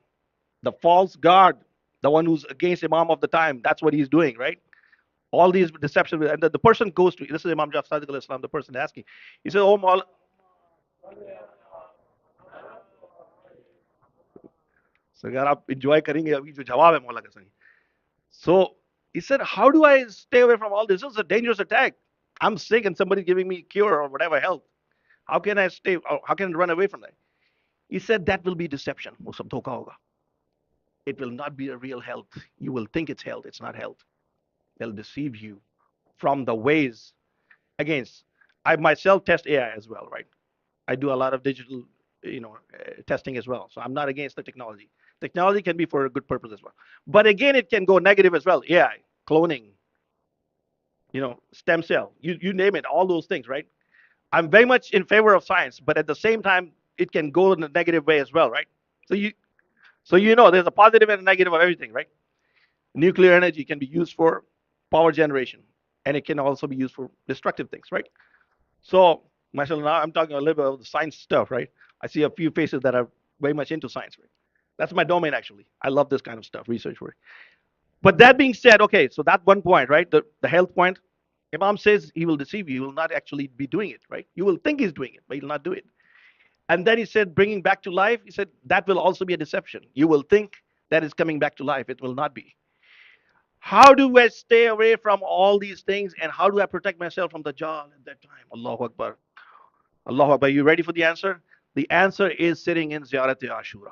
the false god, the one who's against Imam of the time. That's what he's doing, right? All these deceptions, and the person goes to, this is Imam Jafar Sadiq al-Islam, the person asking. He said, "Oh Maul." So अगर आप enjoy करेंगे अभी जो जवाब है मौला का सही. So he said, how do I stay away from all this? This is a dangerous attack. I'm sick and somebody's giving me cure or whatever help. How can I stay? Or how can I run away from that? He said that will be deception. वो सब धोखा होगा. It will not be a real health. You will think it's health. It's not health. They'll deceive you from the ways. Against, I myself test AI as well, right? I do a lot of digital, testing as well. So I'm not against the technology. Technology can be for a good purpose as well. But again, it can go negative as well. AI, cloning, stem cell, you name it, all those things, right? I'm very much in favor of science, but at the same time, it can go in a negative way as well, right? So there's a positive and a negative of everything, right? Nuclear energy can be used for power generation, and it can also be used for destructive things, right? So, myself, now I'm talking a little bit about the science stuff, right? I see a few faces that are very much into science, right? That's my domain, actually. I love this kind of stuff, research work. But that being said, okay, so that one point, right? The health point, Imam says he will deceive you. He will not actually be doing it, right? You will think he's doing it, but he'll not do it. And then he said, bringing back to life, he said, that will also be a deception. You will think that is coming back to life. It will not be. How do I stay away from all these things and how do I protect myself from the Dajjal at that time? Allahu Akbar. Allahu Akbar. You ready for the answer? The answer is sitting in Ziyarat Ashura.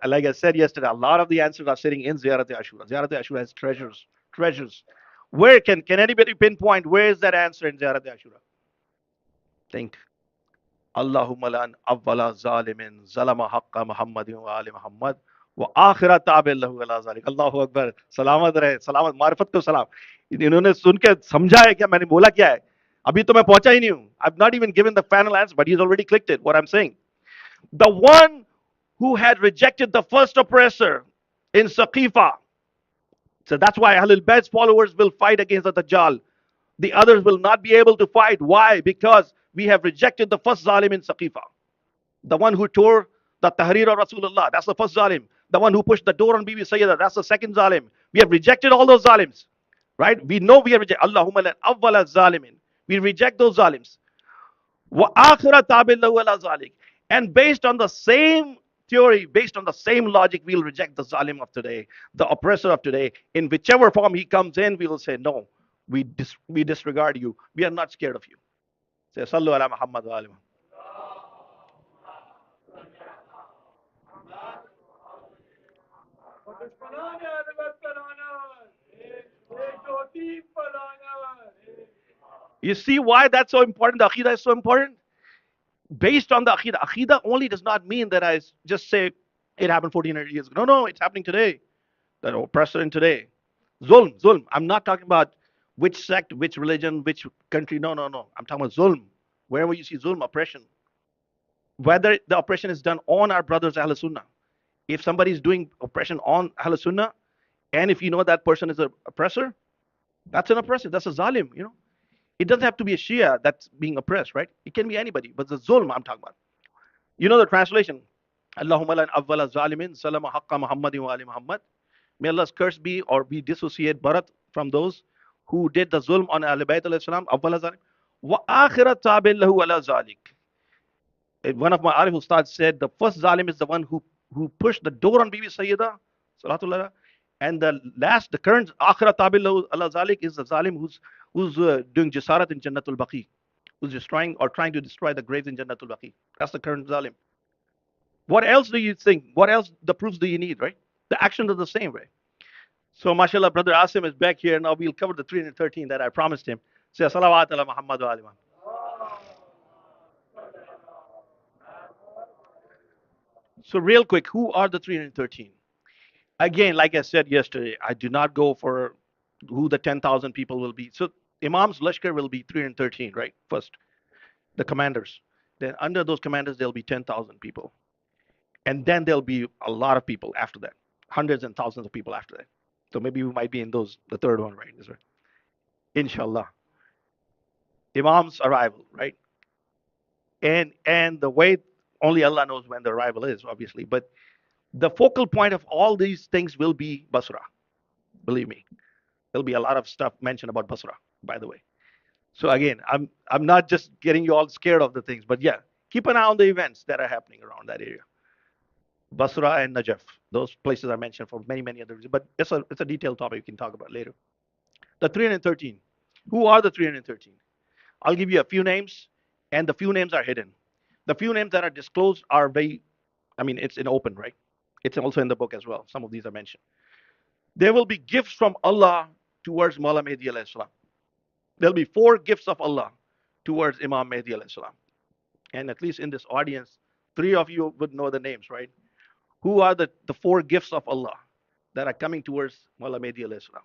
Like I said yesterday, a lot of the answers are sitting in Ziyarat Ashura. Ziyarat Ashura has treasures, treasures. Where can anybody pinpoint where is that answer in Ziyarat Ashura? Think. Allahumma lan awwala zalimin zalama haqqa Muhammadin wa ali Muhammad wa akhira tabil lahu ala zalik. Allahu Akbar. सलामत रहे, सलामत मार्फत को सलाम. इन्होंने सुन के समझा है क्या मैंने बोला क्या है? अभी तो मैं पहुंचा ही नहीं हूं. I've not even given the final answer, but he's already clicked it. What I'm saying. The one who had rejected the first oppressor in Saqifa. So that's why Ahlul Bayt's followers will fight against the Dajjal. The others will not be able to fight. Why? Because we have rejected the first Zalim in Saqifa. The one who tore the Tahrir of Rasulullah, that's the first Zalim. The one who pushed the door on Bibi Sayyidah, that's the second Zalim. We have rejected all those Zalims. Right? We know we have rejected. Allahumma lan awwala zalimin. We reject those Zalims. Wa akhira tabillahu ala zalik. And based on the same theory, based on the same logic, we'll reject the zalim of today, the oppressor of today. In whichever form he comes in, we will say, no, we disregard you. We are not scared of you. Say, Sallu ala Muhammad wa ali Muhammad. You see why that's so important? The Aqidah is so important? Based on the Aqidah. Aqidah only does not mean that I just say it happened 1400 years ago. No, no, it's happening today. The oppressor in today. Zulm, zulm. I'm not talking about which sect, which religion, which country. No, no, no. I'm talking about zulm. Wherever you see zulm, oppression. Whether the oppression is done on our brothers, Ahl Sunnah. If somebody is doing oppression on Ahl Sunnah, and if you know that person is an oppressor, that's an oppressor. That's a zalim. It doesn't have to be a Shia that's being oppressed, right? It can be anybody, but the zulm I'm talking about. You know the translation. Allahumma lan awwala zalimin salama haqqa Muhammadin wa ali Muhammad. May Allah's curse be or be dissociate Bharat from those who did the zulm on Ahl Bayt alayhi salam, awwala zalim. Wa akhirat tabil lahu ala zalik. One of my Arif Ustad said the first zalim is the one who pushed the door on Bibi Sayyida, Salatullah, and the last, the current akhirat tabil lahu ala zalik is the zalim who's doing jisarat in Jannatul Baqi, who's destroying or trying to destroy the graves in Jannatul Baqi. That's the current zalim. What else do you think? What else the proofs do you need, right? The actions are the same, right? So, mashallah, Brother Asim is back here. Now we'll cover the 313 that I promised him. Say, salawat ala Muhammad wa ali Muhammad. So, real quick, who are the 313? Again, like I said yesterday, I do not go for who the 10,000 people will be. So, Imam's Lashkar will be 313, right? First, the commanders. Then, under those commanders, there'll be 10,000 people. And then there'll be a lot of people after that, hundreds and thousands of people after that. So, maybe we might be in those, the third one, right? Inshallah. Imam's arrival, right? And the way only Allah knows when the arrival is, obviously. But the focal point of all these things will be Basra. Believe me, there'll be a lot of stuff mentioned about Basra. By the way, so again, I'm not just getting you all scared of the things, but yeah, keep an eye on the events that are happening around that area. Basra and Najaf, those places are mentioned for many other reasons, but it's a detailed topic we can talk about later. The 313. Who are the 313? I'll give you a few names, and the few names are hidden. The few names that are disclosed are very, I mean, it's in open, right? It's also in the book as well. Some of these are mentioned. There will be gifts from Allah towards Mawla Mahdi alayhi salam. There'll be 4 gifts of Allah towards Imam Mahdi alayhi salam. And at least in this audience, 3 of you would know the names, right? Who are the 4 gifts of Allah that are coming towards Mawla Mahdi alayhi salam?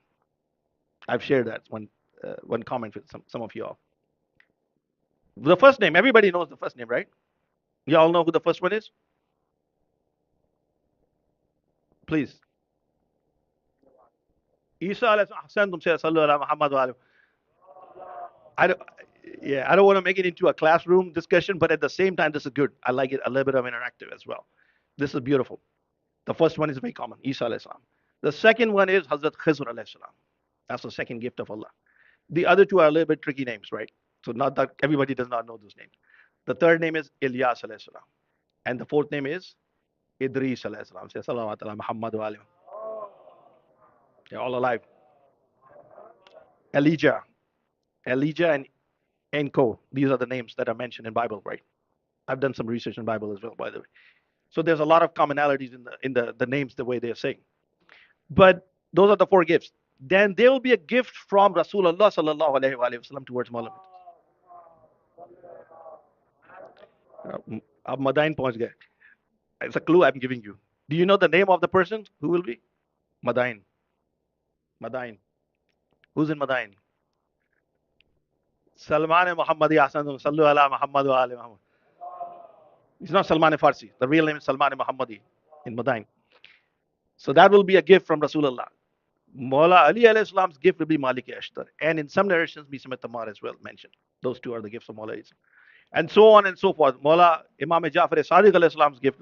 I've shared that one comment with some of you all. The first name, everybody knows the first name, right? You all know who the first one is? Please. Isa alayhi Muhammad wa I don't, yeah, I don't want to make it into a classroom discussion, but at the same time, this is good. I like it a little bit of interactive as well. This is beautiful. The first one is very common, Isa alayhi salam. The second one is Hazrat Khizr alayhi salam. That's the second gift of Allah. The other two are a little bit tricky names, right? So not that everybody does not know those names. The third name is Ilyas alayhi salam. And the fourth name is Idris alayhi salam. Say salawat ala Muhammad wa alayhi. They're all alive. Elijah. Elijah and Enko. These are the names that are mentioned in Bible, right? I've done some research in Bible as well, by the way. So there's a lot of commonalities in the names, the way they're saying. But those are the 4 gifts. Then there will be a gift from Rasulullah sallallahu alaihi wasallam towards Muhammad. अब Madain पहुंच गए. It's a clue I'm giving you. Do you know the name of the person who will be? Madain. Madain. Who's in Madain? Salman Muhammadi Hasan Sallu ala Muhammad wa ali Muhammad. It's not Salman Farsi. The real name is Salman Muhammadi in Madain. So that will be a gift from Rasulullah. Mawla Ali alayhi salam's gift will be Malik Ashtar. And in some narrations, Bismat Tamar as well mentioned. Those two are the gifts of Mawla Ali. And so on and so forth. Mawla Imam Jafar Sadiq alayhi salam's gift.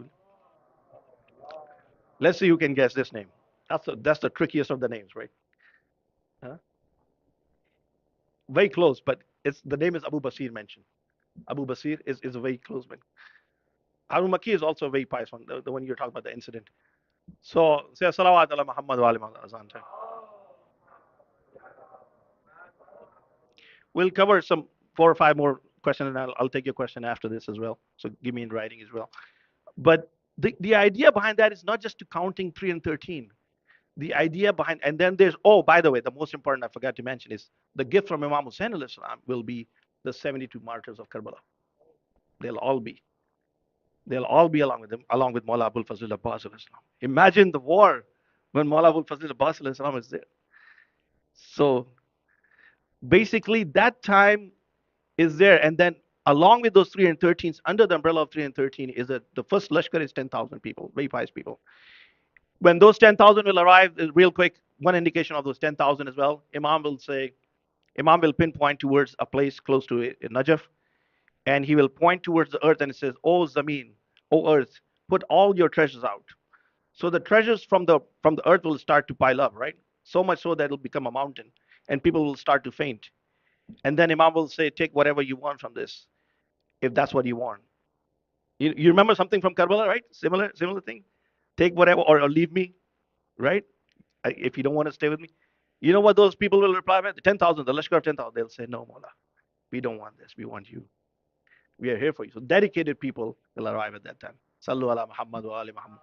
Let's see who can guess this name. That's the trickiest of the names, right? Huh? Very close, but the name is Abu Basir mentioned. Abu Basir is a very close one. Harun Makki is also a very pious one, the one you're talking about, the incident. So, say salawat ala Muhammad wa ali Muhammad. We'll cover some 4 or 5 more questions, and I'll take your question after this as well. So give me in writing as well. But the idea behind that is not just to counting 3 and 13. The idea behind, and then there's, oh, by the way, the most important I forgot to mention is the gift from Imam Hussein alayhi salam will be the 72 martyrs of Karbala. They'll all be. They'll all be along with him, along with Mawla Abul Fazl Abbas alayhi salam. Imagine the war when Mawla Abul Fazl Abbas alayhi salam is there. So basically that time is there, and then along with those 3 and 13s, under the umbrella of 3 and 13 is that the first Lashkar is 10,000 people, very pious people. When those 10,000 will arrive, real quick, one indication of those 10,000 as well, Imam will pinpoint towards a place close to Najaf, and he will point towards the earth and it says, "O Zameen, O earth, put all your treasures out. So the treasures from the earth will start to pile up, right? So much so that it'll become a mountain, and people will start to faint. And then Imam will say, "Take whatever you want from this, if that's what you want." You remember something from Karbala, right? Similar thing. Take whatever, or leave me, right? If you don't want to stay with me, you know what those people will reply with? 10,000, the Lashkar of 10,000. They'll say, "No, Mullah, we don't want this. We want you. We are here for you." So dedicated people will arrive at that time. Sallu ala Muhammad wa ali Muhammad.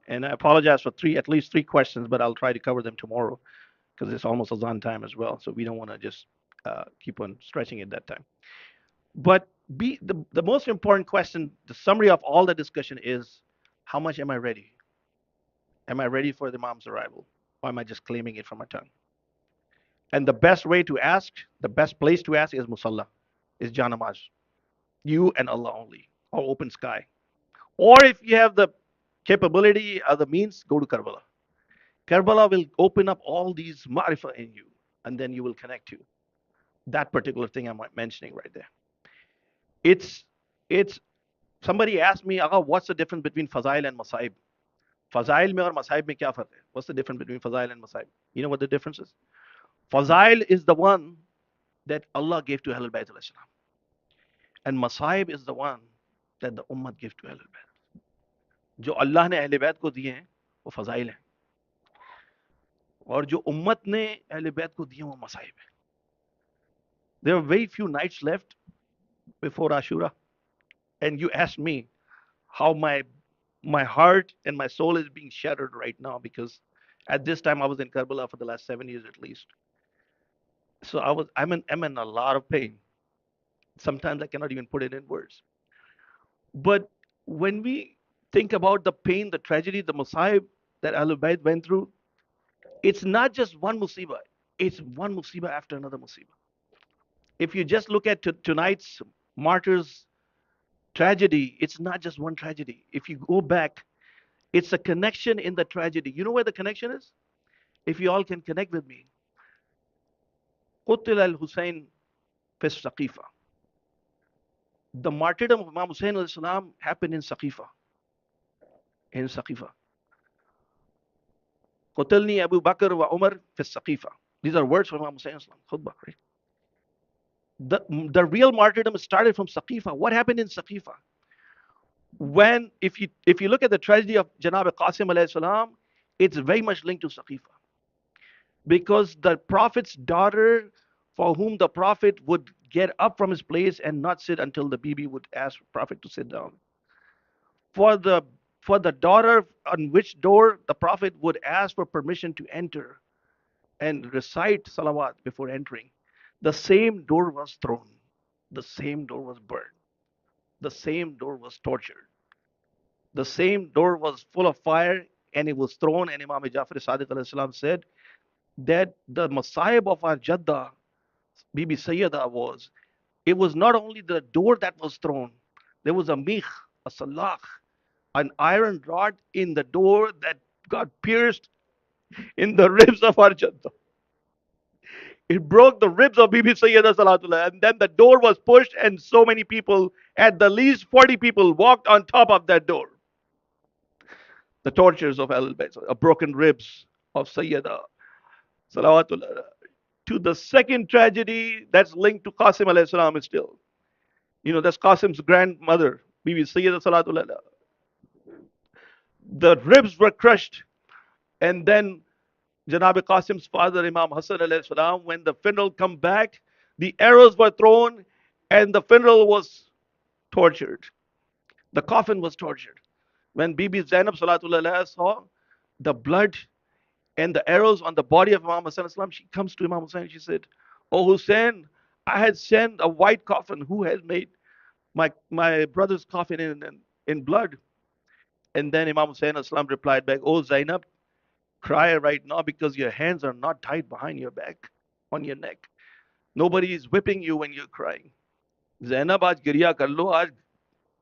And I apologize for at least three questions, but I'll try to cover them tomorrow because it's almost azan time as well. So we don't want to just keep on stretching it that time. But the most important question, the summary of all the discussion is, how much am I ready? Am I ready for the Imam's arrival? Or am I just claiming it from my tongue? And the best way to ask, the best place to ask is Musalla, is Janamaz. You and Allah only, or open sky. Or if you have the capability or the means, go to Karbala. Karbala will open up all these ma'rifah in you, and then you will connect to that particular thing I'm mentioning right there. It's it's somebody asked me, Aga, what's the difference between Fazail and Masaib? Fazail mein aur Masaib mein kya fark hai? What's the difference between Fazail and Masaib? You know what the difference is? Fazail is the one that Allah gave to Ahlul Bayt al-Islam. And Masaib is the one that the Ummah gave to Ahlul Bayt. जो अल्लाह ने अहले बैत को दिए हैं वो फजाइल हैं और जो उम्मत ने अहले बैत को दिए वो मसाइब हैं. There are very few nights left before Ashura, and you ask me how my heart and my soul is being shattered right now, because at this time I was in Karbala for the last 7 years at least. So I'm in a lot of pain. Sometimes I cannot even put it in words. But when we think about the pain, the tragedy, the Masaib that Ahlul Bayt went through, it's not just one musibah. It's one musibah after another musibah. If you just look at tonight's martyrs tragedy, it's not just one tragedy. If you go back, it's a connection in the tragedy. You know where the connection is? If you all can connect with me. Qutil al-Hussein fi Saqifa. The martyrdom of Imam Hussein al-Salam happened in Saqifa. In Saqifa. Qutilni Abu Bakr wa Umar fi Saqifa. These are words from Imam Hussein al-Salam. Khutbah, right? The real martyrdom started from Saqifa. What happened in Saqifa? When, if you look at the tragedy of Janab Qasim alayhi salam, it's very much linked to Saqifa. Because the Prophet's daughter, for whom the Prophet would get up from his place and not sit until the Bibi would ask the Prophet to sit down. For the daughter on which door the Prophet would ask for permission to enter and recite salawat before entering, the same door was thrown, the same door was burned, the same door was tortured, the same door was full of fire, and it was thrown. And Imam Jafar Sadiq alayhi salam said that the Masayib of our Jadda, Bibi Sayyida, it was not only the door that was thrown, there was a mikh, a salakh, an iron rod in the door that got pierced in the ribs of our Jadda. It broke the ribs of Bibi Sayyida Salatullah, and then the door was pushed, and so many people, at the least 40 people, walked on top of that door. The tortures of Ahlul Bayt, broken ribs of Sayyida Salawatullah. To the second tragedy that's linked to Qasim alayhi salam is still. That's Qasim's grandmother, Bibi Sayyida Salatullah. The ribs were crushed, and then Janabi Qasim's father, Imam Hassan alayhi salam, when the funeral come back, the arrows were thrown, and the funeral was tortured. The coffin was tortured. When Bibi Zainab Salatullah saw the blood and the arrows on the body of Imam Hassan Islam, she comes to Imam Hussein. She said, "Oh Hussein, I had sent a white coffin. Who has made my brother's coffin in blood?" And then Imam Hussein Islam replied back, "Oh Zainab, cry right now because your hands are not tied behind your back, on your neck. Nobody is whipping you when you're crying. Zainab, आज गिरिया कर लो, आज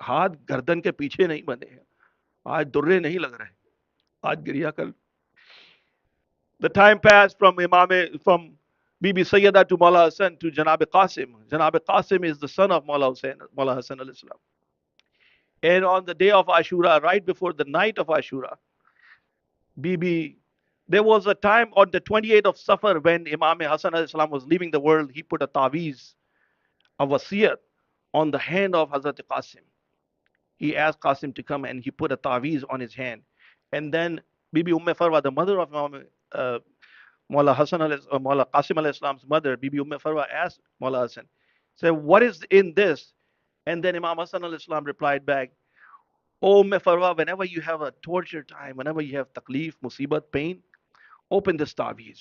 हाथ गर्दन के पीछे नहीं बंधे हैं, आज दुर्रे नहीं लग रहे, आज गिरिया कर लो." The time passed from Bibi Sayyida to Mawla Hassan to Janab Qasim. Janab Qasim is the son of Mawla Hussain, Mawla Hassan al Islam. And on the day of Ashura, right before the night of Ashura, Bibi, there was a time on the 28th of Safar when Imam Hassan al Islam was leaving the world, he put a taweez, a wasiyat, on the hand of Hazrat Qasim. He asked Qasim to come and he put a taweez on his hand. And then Bibi Farwa, the mother of Imam Mawla Hassan Mawla Qasim al Islam's mother, Bibi Farwa, asked Mawla Hassan, said, "What is in this?" And then Imam Hassan al Islam replied back, "Oh Farwa, whenever you have a torture time, whenever you have taklif, musibat, pain, open this taweez.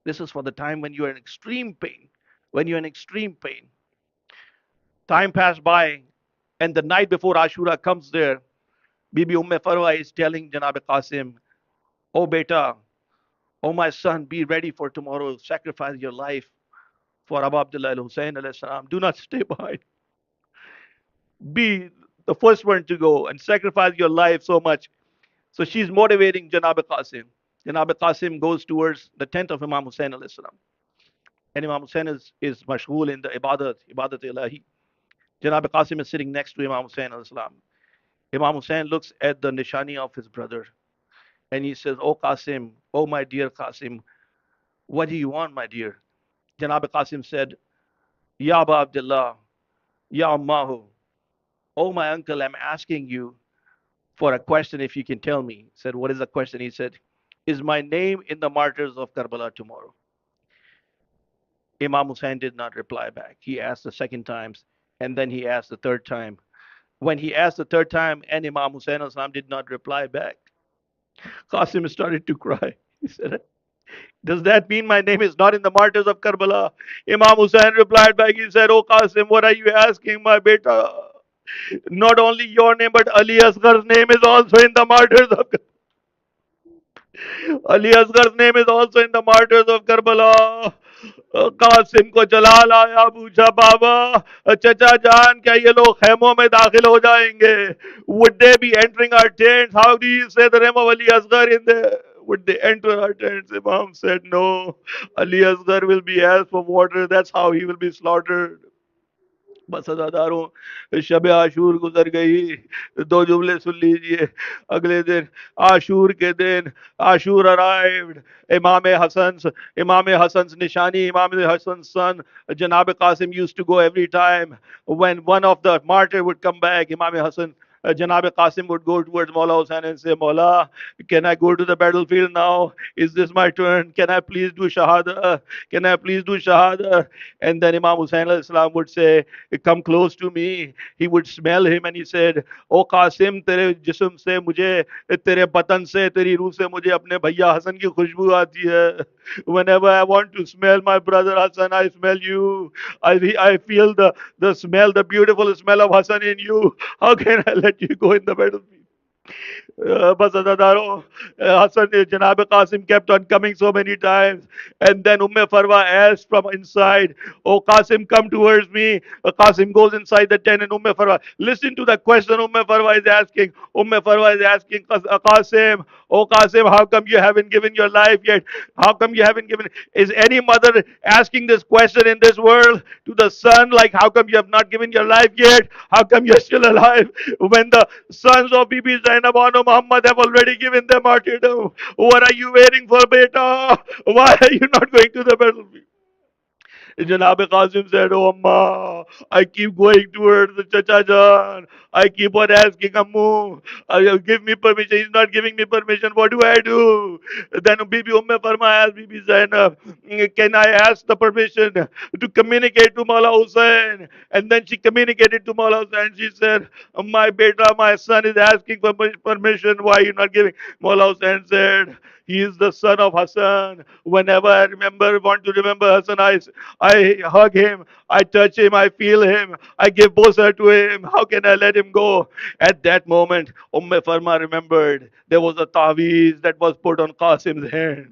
This is for the time when you are in extreme pain. When you're in extreme pain." Time passed by, and the night before Ashura comes there, Bibi Farwa is telling Janab Qasim, "Oh beta, oh my son, be ready for tomorrow. Sacrifice your life for Abu Abdullah al Hussein alayhi salam. Do not stay behind. Be the first one to go and sacrifice your life so much." So she's motivating Janab Qasim. Janab Qasim goes towards the tent of Imam Hussein alayhi salam. And Imam Hussein is mashghul in the ibadat ilahi. Janab Qasim is sitting next to Imam Hussein alayhi salam. Imam Hussein looks at the nishani of his brother and he says, "Oh Qasim, oh my dear Qasim, what do you want, my dear?" Janab Qasim said, "Ya Abu Abdullah, Ya Ammahu, oh my uncle, I'm asking you for a question if you can tell me." He said, "What is the question?" He said, "Is my name in the martyrs of Karbala tomorrow?" Imam Hussein did not reply back. He asked the second time, and then he asked the third time. When he asked the third time and Imam Hussein Islam did not reply back, Qasim started to cry. He said, "Does that mean my name is not in the martyrs of Karbala?" Imam Hussein replied back, he said, "Oh Qasim, what are you asking, my beta? Not only your name, but Ali Asghar's name is also in the martyrs of Karbala. Ali Asghar's name is also in the martyrs of Karbala." Qasim को जलाल आया, पूछा, "बाबा, चचा जान, क्या ये लोग खेमों में दाखिल हो जाएंगे? Would they be entering our tents? How do you say the name of Ali Asghar in there? Would they enter our tents?" Imam said, "No. Ali Asghar will be asked for water. That's how he will be slaughtered." बस अदादारों, शब आशूर गुजर गई। दो जुमले सुन लीजिए। अगले दिन आशूर के दिन आशूर अराइव्ड। इमाम हसन इमाम हसन's nishani, Imam Hassan's son, Janab Qasim used to go every time. When one of the martyr would come back, Imam Hassan, Janab Qasim would go towards Mawla Hussain and say, "Mawla, can I go to the battlefield now? Is this my turn? Can I please do Shahada? Can I please do Shahada?" And then Imam Hussain al-Islam would say, "Come close to me." He would smell him and he said, "O Qasim, तेरे जिस्म से मुझे, तेरे बतन से, तेरी रूह से मुझे अपने भैया हसन की खुशबू आती है. Whenever I want to smell my brother Hassan, I smell you. I feel the smell, the beautiful smell of Hassan in you. How can I let you go in the battlefield?" बस अदादारों, Hassan, Janab Qasim kept on coming so many times. And then Farwa asked from inside, "Oh Qasim, come towards me." Qasim goes inside the tent and Farwa, listen to the question Farwa is asking. Farwa is asking Qasim, "Oh Qasim, how come you haven't given your life yet? How come you haven't given?" Is any mother asking this question in this world to the son, like, "How come you have not given your life yet? How come you're still alive?" When the sons of Bibi Zainab and Muhammad have already given them martyrdom, what are you waiting for, beta? Why are you not going to the battlefield? Janab Qasim said, "Oh Amma, I keep going towards the Chacha Jan. I keep on asking Ammu, give me permission. He's not giving me permission. What do I do?" Then Bibi Farma asked Bibi Zainab, "Can I ask the permission to communicate to Mawla Hussain?" And then she communicated to Mawla Hussain. She said, "My beta, my son is asking for permission. Why are you not giving?" Mawla Hussain said, "He is the son of Hassan. Whenever I want to remember Hassan, I hug him, I touch him, I feel him, I give bosa to him. How can I let him go. At that moment, Farma remembered there was a taweez that was put on Qasim's hand.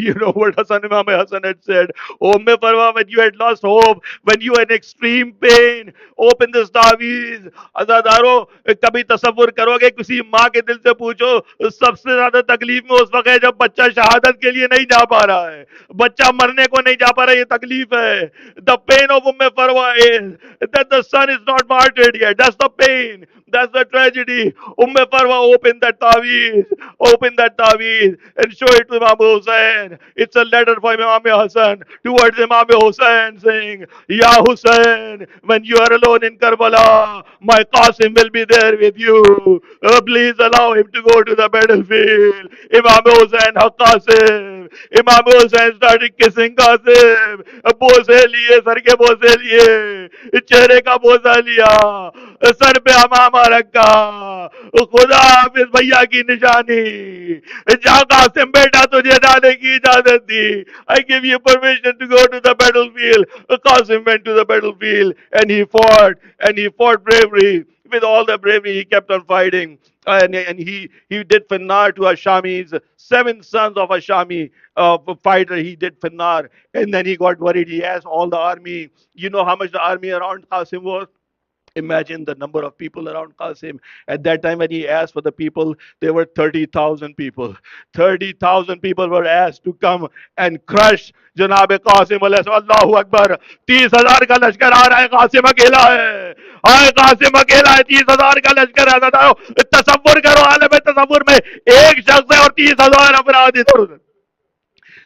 You know what Imam Hassan had said? Farma, when you had lost hope, when you were in extreme pain, open this taweez. अज़ादारो, कभी तसव्वुर करोगे, किसी माँ के दिल से पूछो, सबसे ज्यादा तकलीफ में उस वक्त है जब बच्चा शहादत के लिए नहीं जा पा रहा है, बच्चा मरने को नहीं जा पा रहा है, ये तकलीफ है. The pain of Farwa is that the son is not martyred yet. That's the pain. That's the tragedy. Farwa, open that taweez and show it to Imam Hussain. It's a letter for Imam Hassan towards Imam Hussain saying, Ya Hussain, when you are alone in Karbala, my Qasim will be there with you. Please allow him to go to the battlefield. Imam Hussain, Qasim. Imam Hussain started kissing Qasim. बोसे लिए, sir के बोसे लिए, चेहरे का बोसा लिया, sir पे हमामा रखा. खुदा हाफिज भैया की निशानी. जा कासिम बेटा, तुझे जाने की इजाजत दी. I give you permission to go to the battlefield. Qasim went to the battlefield and he fought bravery. With all the bravery, he kept on fighting. And he did finnar to Ashami's 7 sons of Ashami fighter. He did finnar. And then he got worried. He asked all the army, you know how much the army around Qasim was? Imagine the number of people around Qasim. At that time, when he asked for the people, there were 30,000 people. 30,000 people were asked to come and crush Janab Qasim. Allahu Akbar. 30,000 का लश्कर आ रहा है, कासिम अकेला है. हाय कासिम अकेला है, 30,000 का लश्कर है. तसव्वुर करो, आलम तसव्वुर में एक शख्स है और 30,000 अपराध इधर उधर.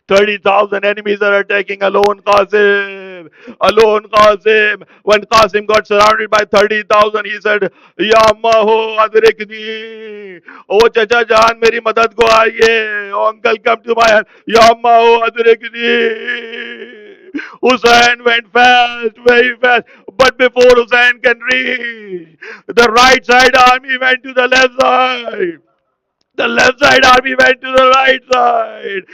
30,000 enemies are attacking alone Qasim. Alone Qasim. When Qasim got surrounded by 30,000, he said, Ya amma ho adrikni. Oh Chacha Jaan, meri madad ko aaiye. Oh uncle, come to my help. Ya amma ho adrikni. Hussain went fast, very fast. But before Hussain can reach, the right side army went to the left side. The left side army went to the right side.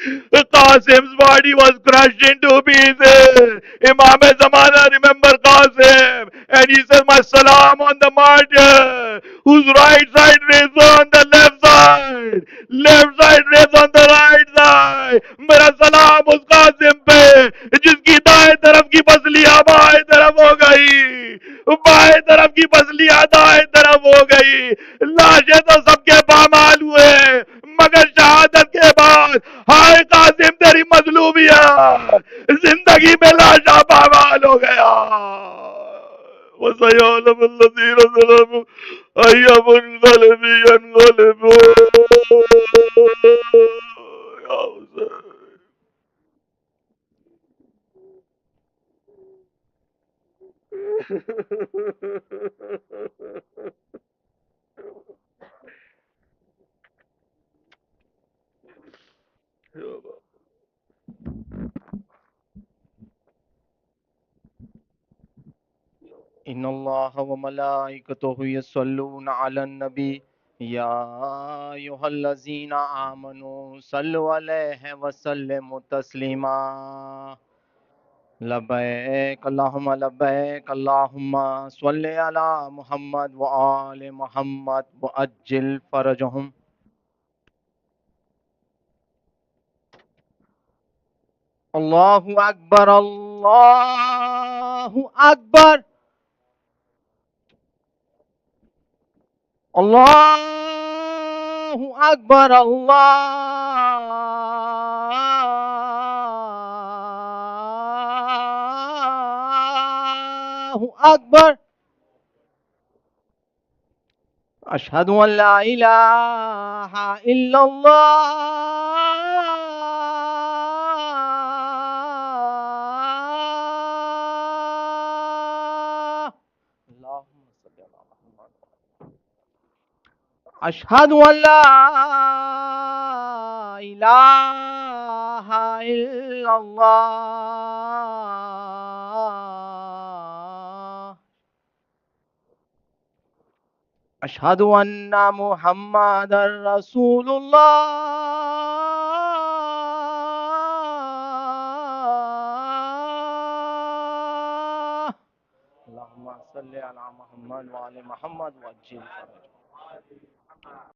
Qasim's body was crushed into pieces. Imam Zamana remember Qasim. And he said, my salam on the martyr, whose right side raised on the left side. Left side raised on the right side. मेरा सलाम उस कासिम पे जिसकी दाएं तरफ की पसलियां बाएं तरफ हो गई, बाएं तरफ की पसलियां दाएं तरफ हो गई. लाशें तो सबके पामाल हुए, मगर शहादत के बाद हाय कासिम तेरी मजलूमियत, जिंदगी में लाशा पामाल हो गया. وسيعلم الذين ظلموا أي منقلب ينقلبون. يا حسين. إن الله وملائكته يصلون على النبي يا أيها الذين آمنوا صلوا عليه وسلموا تسليما. لبيك اللهم لبيك اللهم صل على محمد وآل محمد وأجل فرجهم. الله أكبر الله أكبر الله أكبر الله أكبر. أشهد أن لا إله إلا الله. اللهم صل على محمد. أشهد أن لا إله إلا الله. أشهد أن محمد رسول الله. اللهم صل على محمد محمد وآل محمد وعجل فرجهم.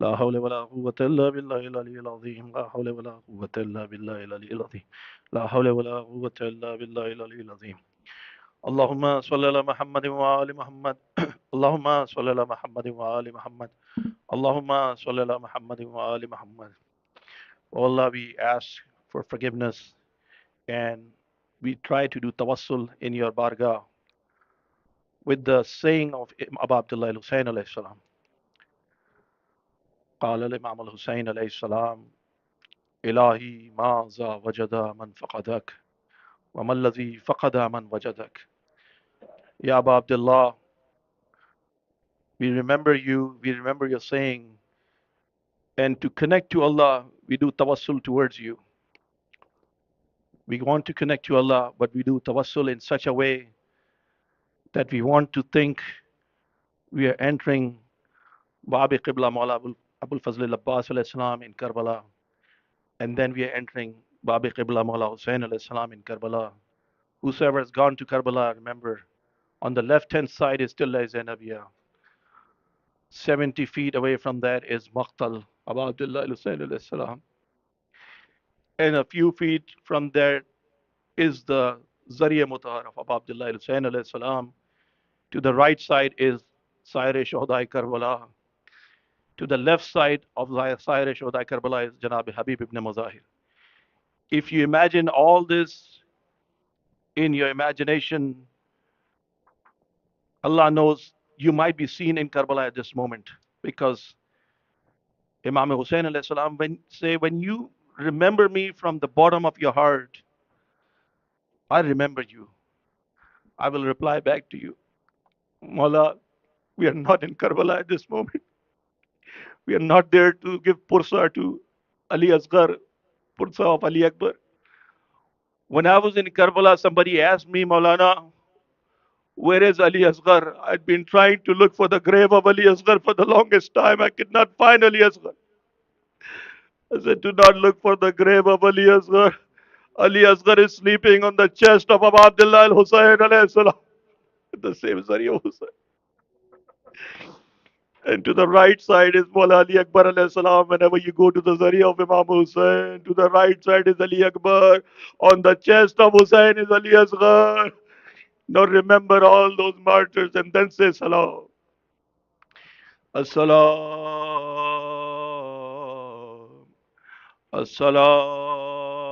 لا حول ولا قوة إلا بالله العلي العظيم. لا حول ولا قوة إلا بالله العلي العظيم. لا حول ولا قوة إلا بالله العلي العظيم. اللهم صل على محمد وآل محمد. اللهم صل على محمد وآل محمد. اللهم صل على محمد وآل محمد. Oh Allah, we ask for forgiveness and we try to do tawassul in your bargah with the saying of Abu Abdullah al-Husayn alayhi salam. قال الإمام الحسين عليه السلام: إلهي ماذا وجد من فقدك وما الذي فقد من وجدك. Ya Abu Abdullah, we remember your saying, and to connect to Allah, we do tawassul towards you. We want to connect to Allah, but we do tawassul in such a way that we want to think we are entering Babi Qibla Mawla Abul Fazl al-Abbas alayhi salam in Karbala, and then we are entering Babi Qibla Mawla Hussein alayhi salam in Karbala. Whosoever has gone to Karbala, remember, on the left hand side is still Zainabiyah. 70 feet away from that is Maqtal, Abu Abdullah al-Hussein alayhi salam. And a few feet from there is the Zariya Mutahar of Abu Abdullah al-Hussein alayhi salam. To the right side is Saire Shohdai Karbala. To the left side of Saire Shohdai Karbala is Janab Habib ibn Muzahir. If you imagine all this in your imagination, Allah knows you might be seen in Karbala at this moment, because Imam Hussein alayhi salam when you remember me from the bottom of your heart, I remember you. I will reply back to you, Mawla, we are not in Karbala at this moment. We are not there to give pursa to Ali Asghar, pursa of Ali Akbar. When I was in Karbala, somebody asked me, Maulana, where is Ali Asghar? I'd been trying to look for the grave of Ali Asghar for the longest time. I could not find Ali Asghar. I said, do not look for the grave of Ali Asghar. Ali Asghar is sleeping on the chest of Abu Abdullah al-Husayn alayhi salam. The same Zariya Hussain. And to the right side is Mawla Ali Akbar alayhi salam. Whenever you go to the Zariya of Imam Hussain, to the right side is Ali Akbar. On the chest of Hussain is Ali Asghar. Now remember all those martyrs and then say salam. As-salam. As-salam.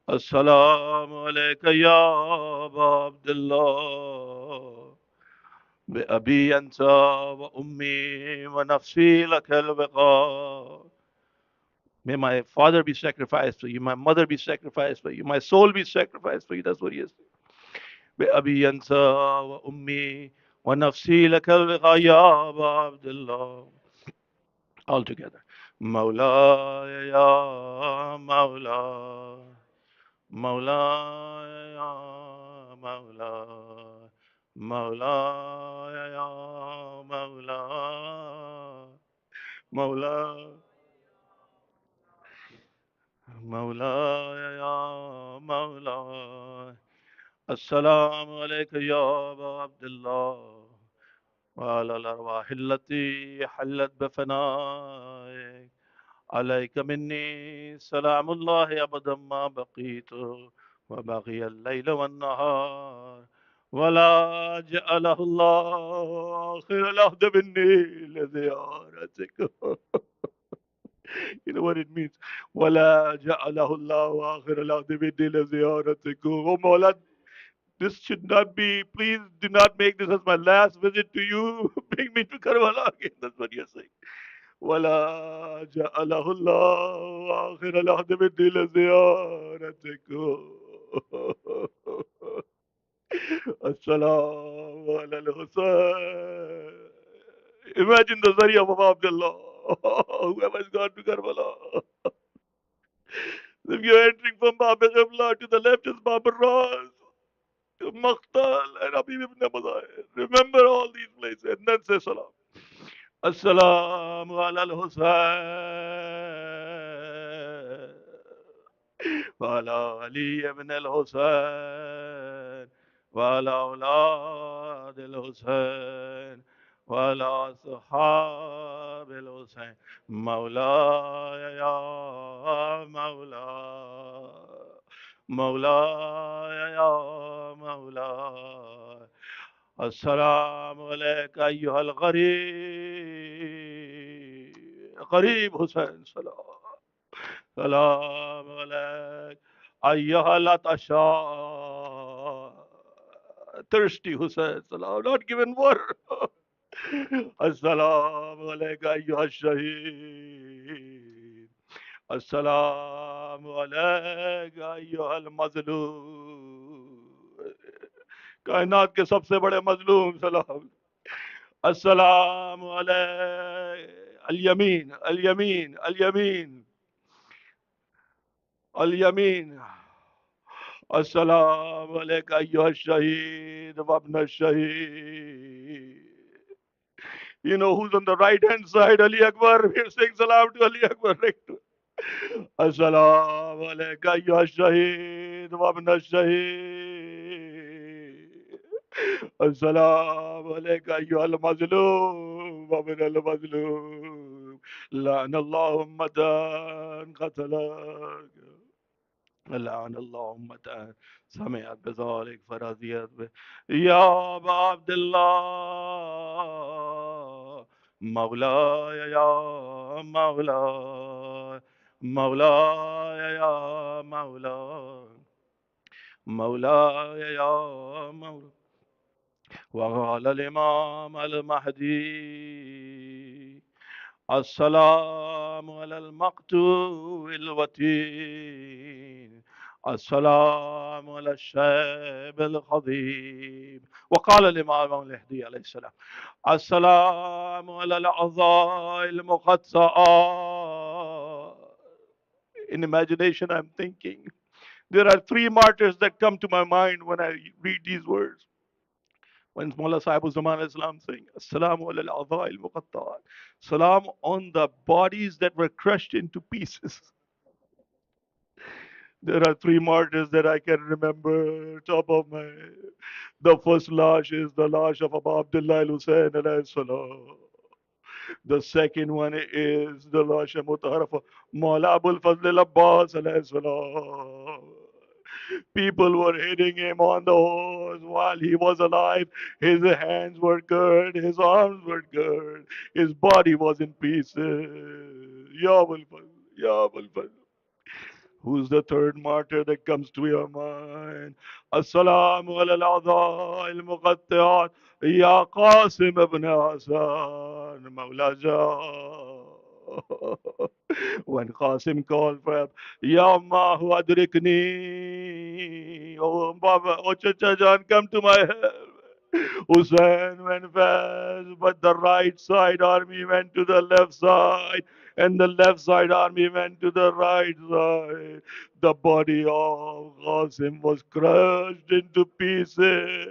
As-salamu alayka ya Aba Abdullah. بأبي أنت وأمي ونفسي لك البقاء. May my father be sacrificed for you, my mother be sacrificed for you, my soul be sacrificed for you. That's what he is. بأبي أنت وأمي ونفسي لك البقاء يا أبا عبد الله. All together. مولاي يا مولاي. مولاي يا مولاي. مولاي يا مولاي. مولاي. مولاي يا مولاي. السلام عليك يا أبا عبد الله وعلى الأرواح التي حلت بفنائك. عليك مني سلام الله أبدا ما بقيت وبقي الليل والنهار ولا جعله الله آخر العهد مني لزيارتك. You know what it means? ولا جعله الله آخر العهد مني لزيارتك. Oh Mawla, this should not be, please do not make this as my last visit to you. Bring me to Karbala again. That's what you're saying. ولا جعله الله آخر العهد مني لزيارتك. السلام على الحسين. Imagine the Zariya of Abdullah. Whoever's gone to Karbala. If you're entering from Bab Qibla, to the left is Bab Ras, Maqtal, and Habib ibn Mazahir. Remember all these places and then say salam. Assalamu ala al-Husayn. وعلى علي بن الحسين وعلى أولاد الحسين وعلى أصحاب الحسين مولاي يا مولاي مولاي يا مولاي السلام عليك أيها الغريب غريب حسين سلام سلام عليك أيها العطشان thirsty Hussein salam not given water السلام عليك أيها الشهيد السلام عليك أيها المظلوم کائنات کے سب سے بڑے مظلوم سلام السلام علیہ الیمین الیمین الیمین الیمین السلام علیک ایھا الشہید وابن الشہید. You know who's on the right hand side? Ali Akbar. We're saying salam to Ali Akbar. السلام علیک ایھا الشہید وابن الشہید. السلام علیک ایھا المظلوم وابن المظلوم. لعن اللہ امتان قتلک. لعن اللہ امتان سمعت بذلك فرضیت به. یا ابا عبداللہ مولاي يا مولاي مولاي يا مولاي مولاي يا مولاي. وقال الإمام المهدي السلام على المقتول الوتين السلام على الشاب الخضيب. وقال الإمام المهدي عليه السلام السلام على الأعضاء المقطعة. In imagination I'm thinking there are three martyrs that come to my mind when I read these words. When Mullah Sahib Zaman Islam saying, Assalamu ala al-a'dha'i al-muqatta'at. Salam on the bodies that were crushed into pieces. There are three martyrs that I can remember top of my head. The first lash is the lash of Abu Abdullah al-Hussein alayhi salam. The second one is the lash of Mutaharafa Mawla Abul Fazl al-Abbas alayhi salam. People were hitting him on the horse while he was alive. His hands were cut, his arms were cut, his body was in pieces. Ya Abul Fazl, Ya Abul Fazl. Who's the third martyr that comes to your mind? Assalamu ala al-a'dha' al-muqatta'at. Ya Qasim ibn Hasan, Mawla Jah. When Qasim called for help, Ya Ammahu adrikni. Oh Baba, oh Chacha Jan, come to my help. Hussein went fast, but the right side army went to the left side, and the left side army went to the right side. The body of Qasim was crushed into pieces.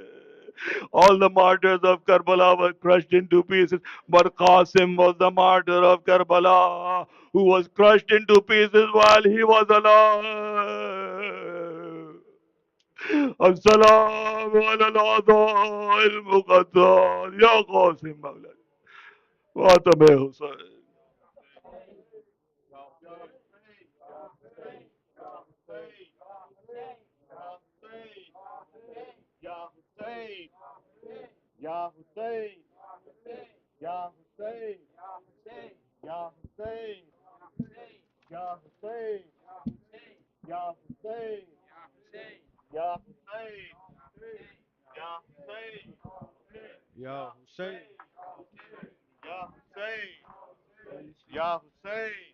All the martyrs of Karbala were crushed into pieces, but Qasim was the martyr of Karbala who was crushed into pieces while he was alive. السلام على الأعضاء المقدار يا قاسم مولاي واتم حسين. Ya Hussein, Ya Hussein, Ya Hussein, Ya Hussein, Ya Hussein, Ya Hussein, Ya Hussein, Ya Hussein, Ya Hussein, Ya Hussein, Ya Hussein,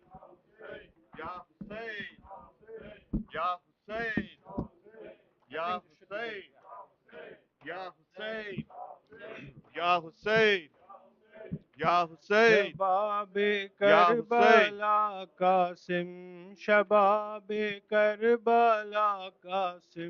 Ya Hussein, Ya Hussein, Ya Hussein, Ya Hussein, Ya یا حسین شباب یا حسین کربلا قاسم شباب کربلا قاسم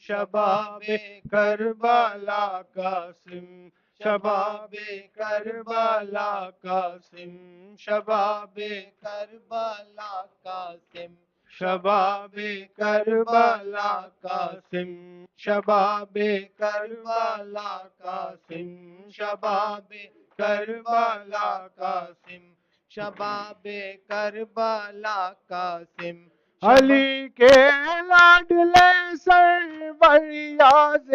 شباب کربلا قاسم شباب کربلا قاسم شباب کربلا قاسم شباب کربلا قاسم شباب کربلا قاسم شباب کربلا قاسم شباب کربلا قاسم علی کے لاڈلے سرور یاز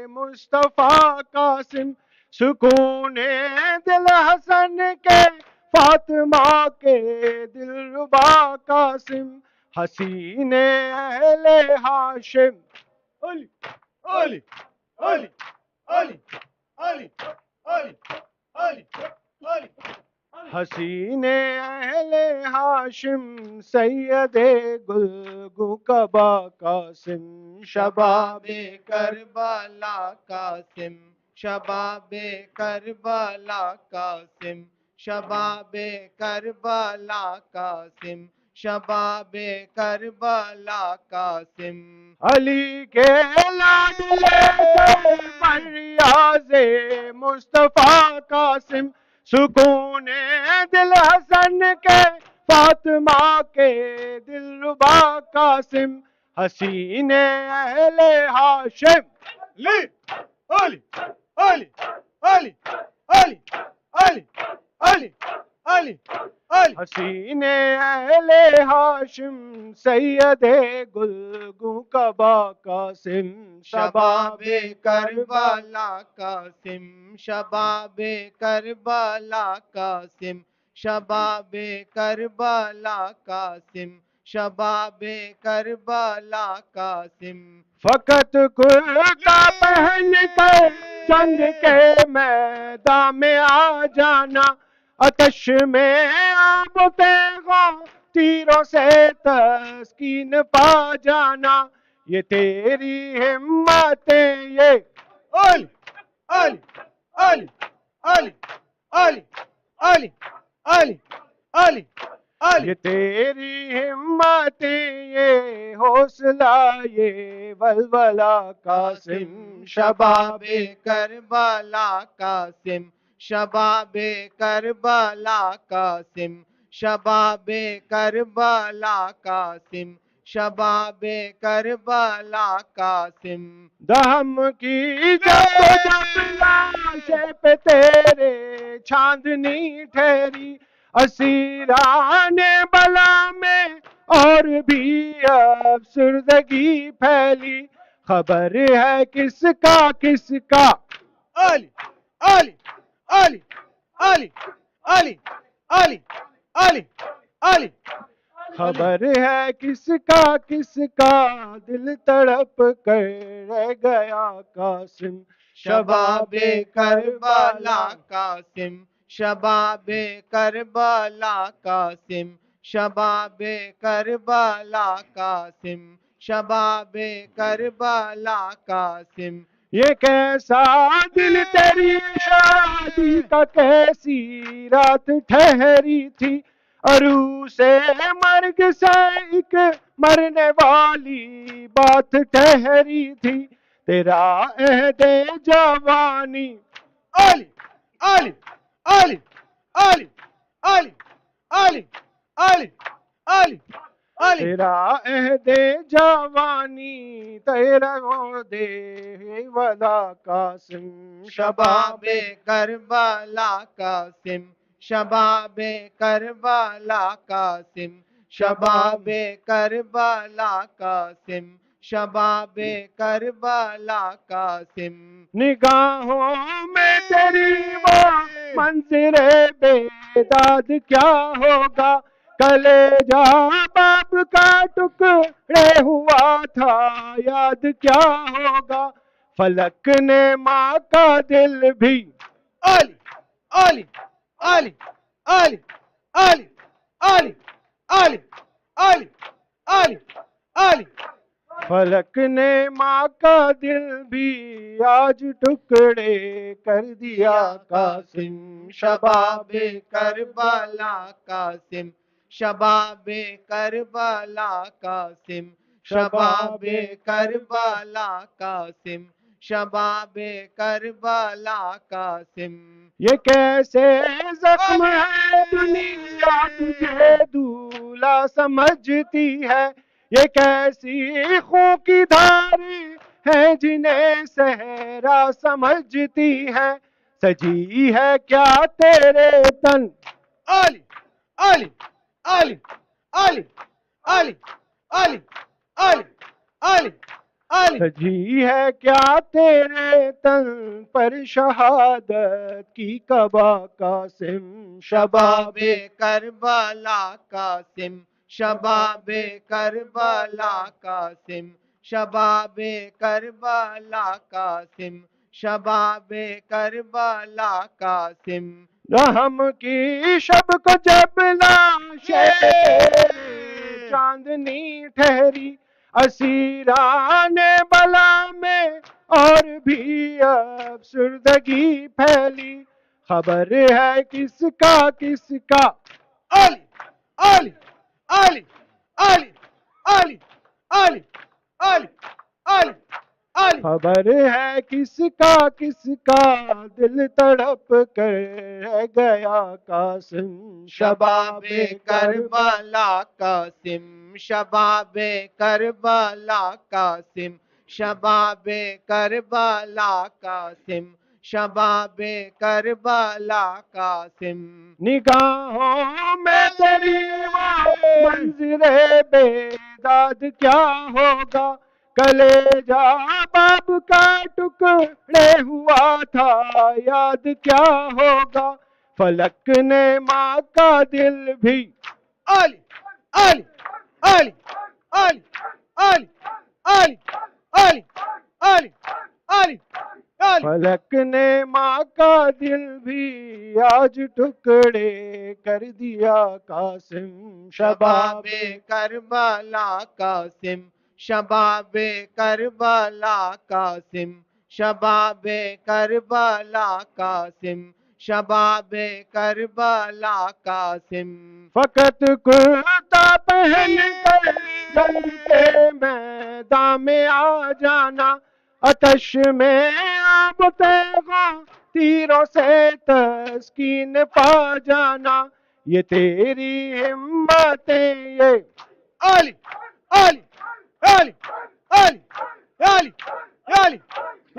مصطفیٰ قاسم سکون دل حسن کے فاطمہ کے دلربا قاسم حسین اہل ہاشم علی علی علی علی علی علی علی علی حسین اہل ہاشم سید گل قبا قاسم شباب کربلا قاسم شباب کربلا قاسم شباب کربلا قاسم شباب کربلا قاسم علی کے لاڈلے سرور یاز مصطفیٰ قاسم سکون دل حسن کے فاطمہ کے دلربا قاسم حسین اہل ہاشم علی علی علی علی علی علی علی علی علی حسین اہل ہاشم سید گل قبا قاسم شباب کربلا قاسم شباب کربلا قاسم شباب کربلا قاسم شباب کربلا قاسم فقط کرتا پہن کر جنگ کے میدان میں آ جانا آتش میں آب و تیغوں تیروں سے تسکین پا جانا یہ تیری ہمت یہ علی علی علی علی علی علی علی علی علی یہ تیری ہمت یہ حوصلہ یہ ولولہ قاسم شباب شباب کربلا قاسم شباب کربلا قاسم شباب کربلا قاسم شباب کربلا قاسم دہم کی جب جب لاشیں پہ تیرے چاندنی ٹھہری اسیران بلا میں اور بھی افسردگی پھیلی خبر ہے کس کا علی علی علی علی علی علی علی علی خبر ہے کس کا دل تڑپ کر رہ گیا قاسم شباب کربلا قاسم شباب کربلا قاسم شباب کربلا قاسم شباب کربلا قاسم یہ کیسا دل تیری شادی کا کیسی رات ٹھہری تھی عروس مرگ سے ایک مرنے والی بات ٹھہری تھی تیرا عہد جوانی علی علی علی علی علی علی علی علی علی تیرا عہد جوانی تیرا عہد ولا قاسم شباب کربلا قاسم شباب کربلا قاسم شباب کربلا قاسم شباب کربلا قاسم نگاہوں میں تیری وہ منظر بیداد کیا ہوگا کلیجہ باپ کا ٹکڑے ہوا تھا یاد کیا ہوگا فلک نے ماں کا دل بھی علی علی علی علی علی علی علی علی علی علی فلک نے ماں کا دل بھی آج ٹکڑے کر دیا قاسم شباب کربلا قاسم شباب کربلا قاسم شباب کربلا قاسم شباب کربلا قاسم یہ کیسے زخم ہے دنیا تجھے دولا سمجھتی ہے یہ کیسی خون کی دھاری ہے جنہیں صحرا سمجھتی ہے سجی ہے کیا تیرے تن علی علی علی علی علی علی علی علی علی سجی ہے کیا تیرے تن پر شہادت کی قبا قاسم شباب کربلا قاسم شباب کربلا قاسم شباب کربلا قاسم شباب کربلا قاسم رحم کی شب کو جب لاشیں چاندنی ٹھہری اسیران بلا میں اور بھی افسردگی پھیلی خبر ہے کس کا علی علی علی علی علی علی علی علی علی خبر ہے کس کا دل تڑپ کر رہ گیا قاسم شباب کربلا قاسم شباب کربلا قاسم شباب کربلا قاسم شباب کربلا قاسم نگاہوں میں تیری وہ منظر بیداد کیا ہوگا کلیجہ باب کا ٹکڑے ہوا تھا یاد کیا ہوگا فلک نے ماں کا دل بھی علی علی علی علی علی علی علی علی علی علی فلک نے ماں کا دل بھی آج ٹکڑے کر دیا قاسم شباب شباب کربلا قاسم شباب کربلا قاسم شباب کربلا قاسم شباب کربلا قاسم فقط کرتا پہن کر جنگ کے میدان میں آ جانا آتش میں آب تیغاں تیروں سے تسکین پا جانا یہ تیری ہمتیں یہ علی علی علی علی علی علی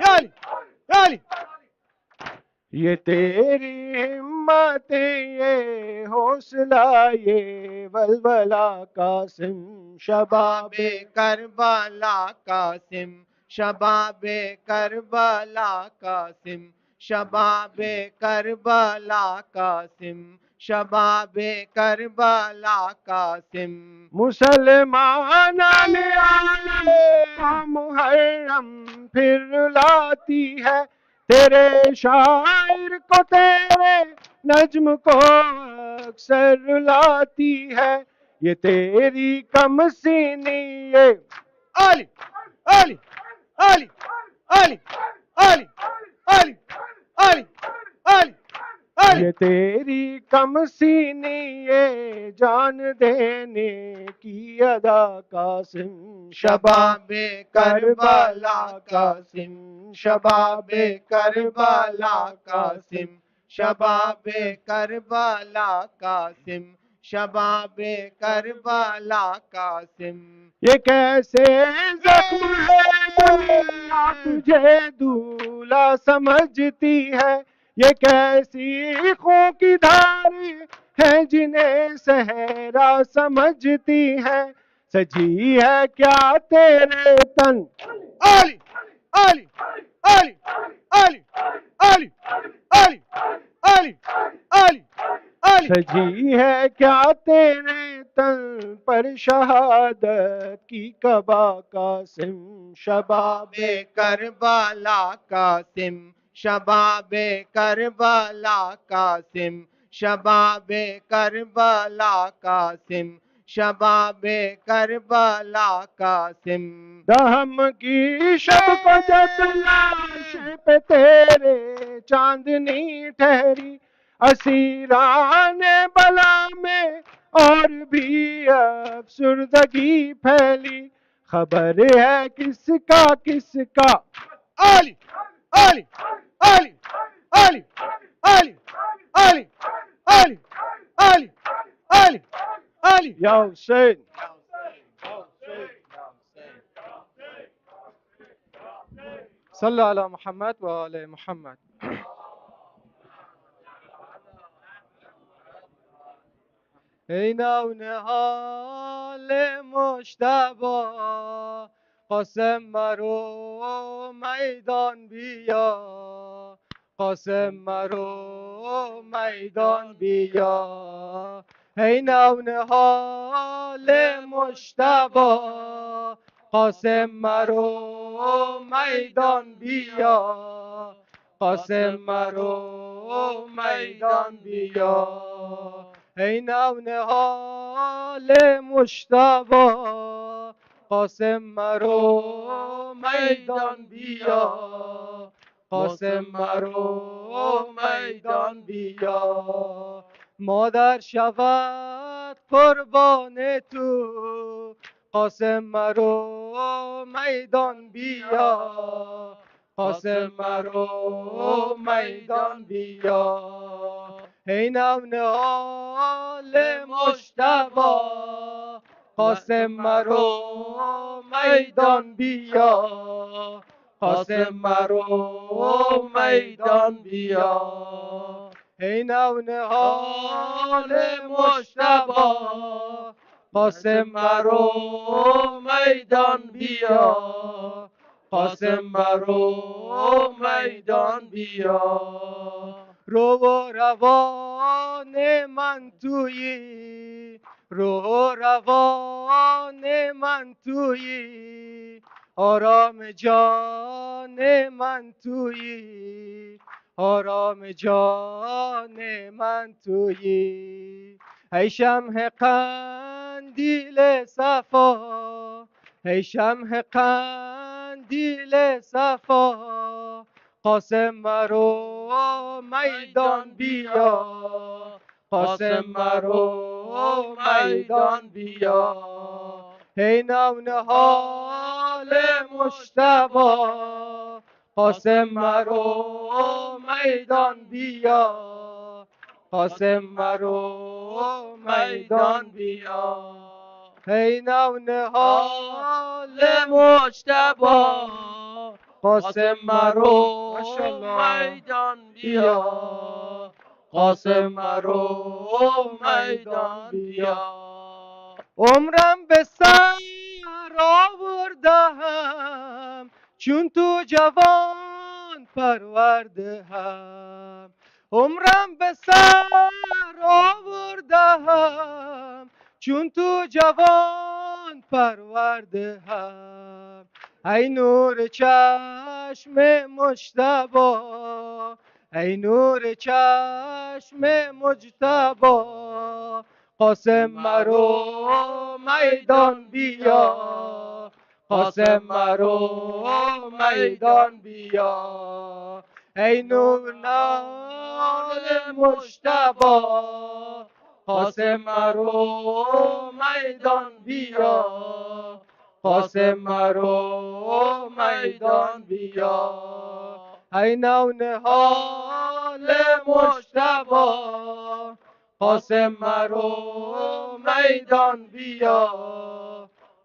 علی علی یہ تیری ہمتیں یہ حوصلہ یہ ولولہ قاسم شباب شباب کربلا قاسم شباب کربلا قاسم شباب کربلا قاسم شباب کربلا قاسم مسلمان عالم کا محرم پھر لاتی ہے تیرے شاعر کو تیرے نجم کو اکثر لاتی ہے یہ تیری کم سینی یہ علی علی علی علی علی علی علی علی علی یہ تیری کم سینی یہ جان دینے کی ادا قاسم شباب کربلا قاسم شباب کربلا قاسم شباب کربلا قاسم شباب کربلا قاسم یہ کیسے زخم ہے دنیا تجھے دولا سمجھتی ہے یہ کیسی خون کی دھاری ہے جنہیں صحرا سمجھتی ہے سجی ہے کیا تیرے تن علی علی علی علی علی علی علی علی علی سجی ہے کیا تیرے تن پر شہادت کی قبا قاسم شباب شباب کربلا قاسم شباب کربلا قاسم شباب کربلا قاسم शबाब करबला कासिम दहम की शब को जब लाश पे तेरे चांदनी ठहरी, असीरान बला में और भी अफसुर्दगी फैली। खबर है किसका किसका, आली आली आली आली आली आली आली आली आली आली या हुसैन। सल्लल्लाहु अला मोहम्मद व आले मोहम्मद। اینا و نهال مجتبا، قاسم مرو میدان بیا، قاسم مرو میدان بیا. اینا و نهال مجتبا، قاسم مرو میدان بیا، قاسم مرو میدان بیا. ای نونهال مجتبی، قاسم مرو میدان بیا، قاسم مرو میدان بیا. مادر شود قربان تو، قاسم مرو میدان بیا، قاسم مرو میدان بیا. ای نونهال مجتبی، قاسم مرو میدان بیا، قاسم مرو میدان بیا. ای نونهال مجتبی، قاسم مرو میدان بیا، قاسم مرو میدان بیا. رو و روان من تویی، رو و روان من تویی، آرام جان من تویی، آرام جان من تویی. ای شمع قندیل صفا، ای شمع قندیل صفا، قاسم مرو میدان بیا، قاسم مرو میدان بیا. ای نونهال مجتبی، قاسم مرو میدان بیا، قاسم مرو میدان بیا. ای نونهال مجتبی، قاسم مرو میدان بیا، قاسم مرو میدان بیا. عمرم به سر آوردهم، چون تو جوان پرورده هم. عمرم به سر آوردهم، چون تو جوان پرورده هم. ای نور چشم مجتبی، ای نور چشم مجتبی، قاسم مرو میدان بیا، قاسم مرو میدان بیا. ای نور نال مجتبی، قاسم مرو میدان بیا، قاسم مرو میدان بیا. ای نونهال مجتبی، قاسم مرو میدان بیا،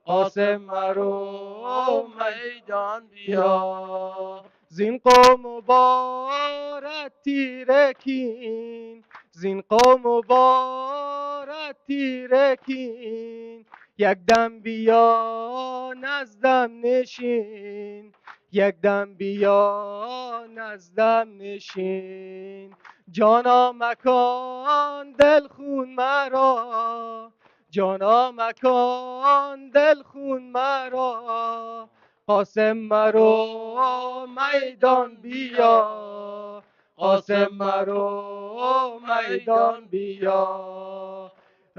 قاسم مرو میدان بیا. زین قوم مبارک تیره کین، زین قوم مبارک تیره کین، یک دم بیا نزدم نشین، یک دم بیا نزدم نشین. جانا مکان دل خون مرا، جانا مکان دل خون مرا، قاسم مرو میدان بیا، قاسم مرو میدان بیا.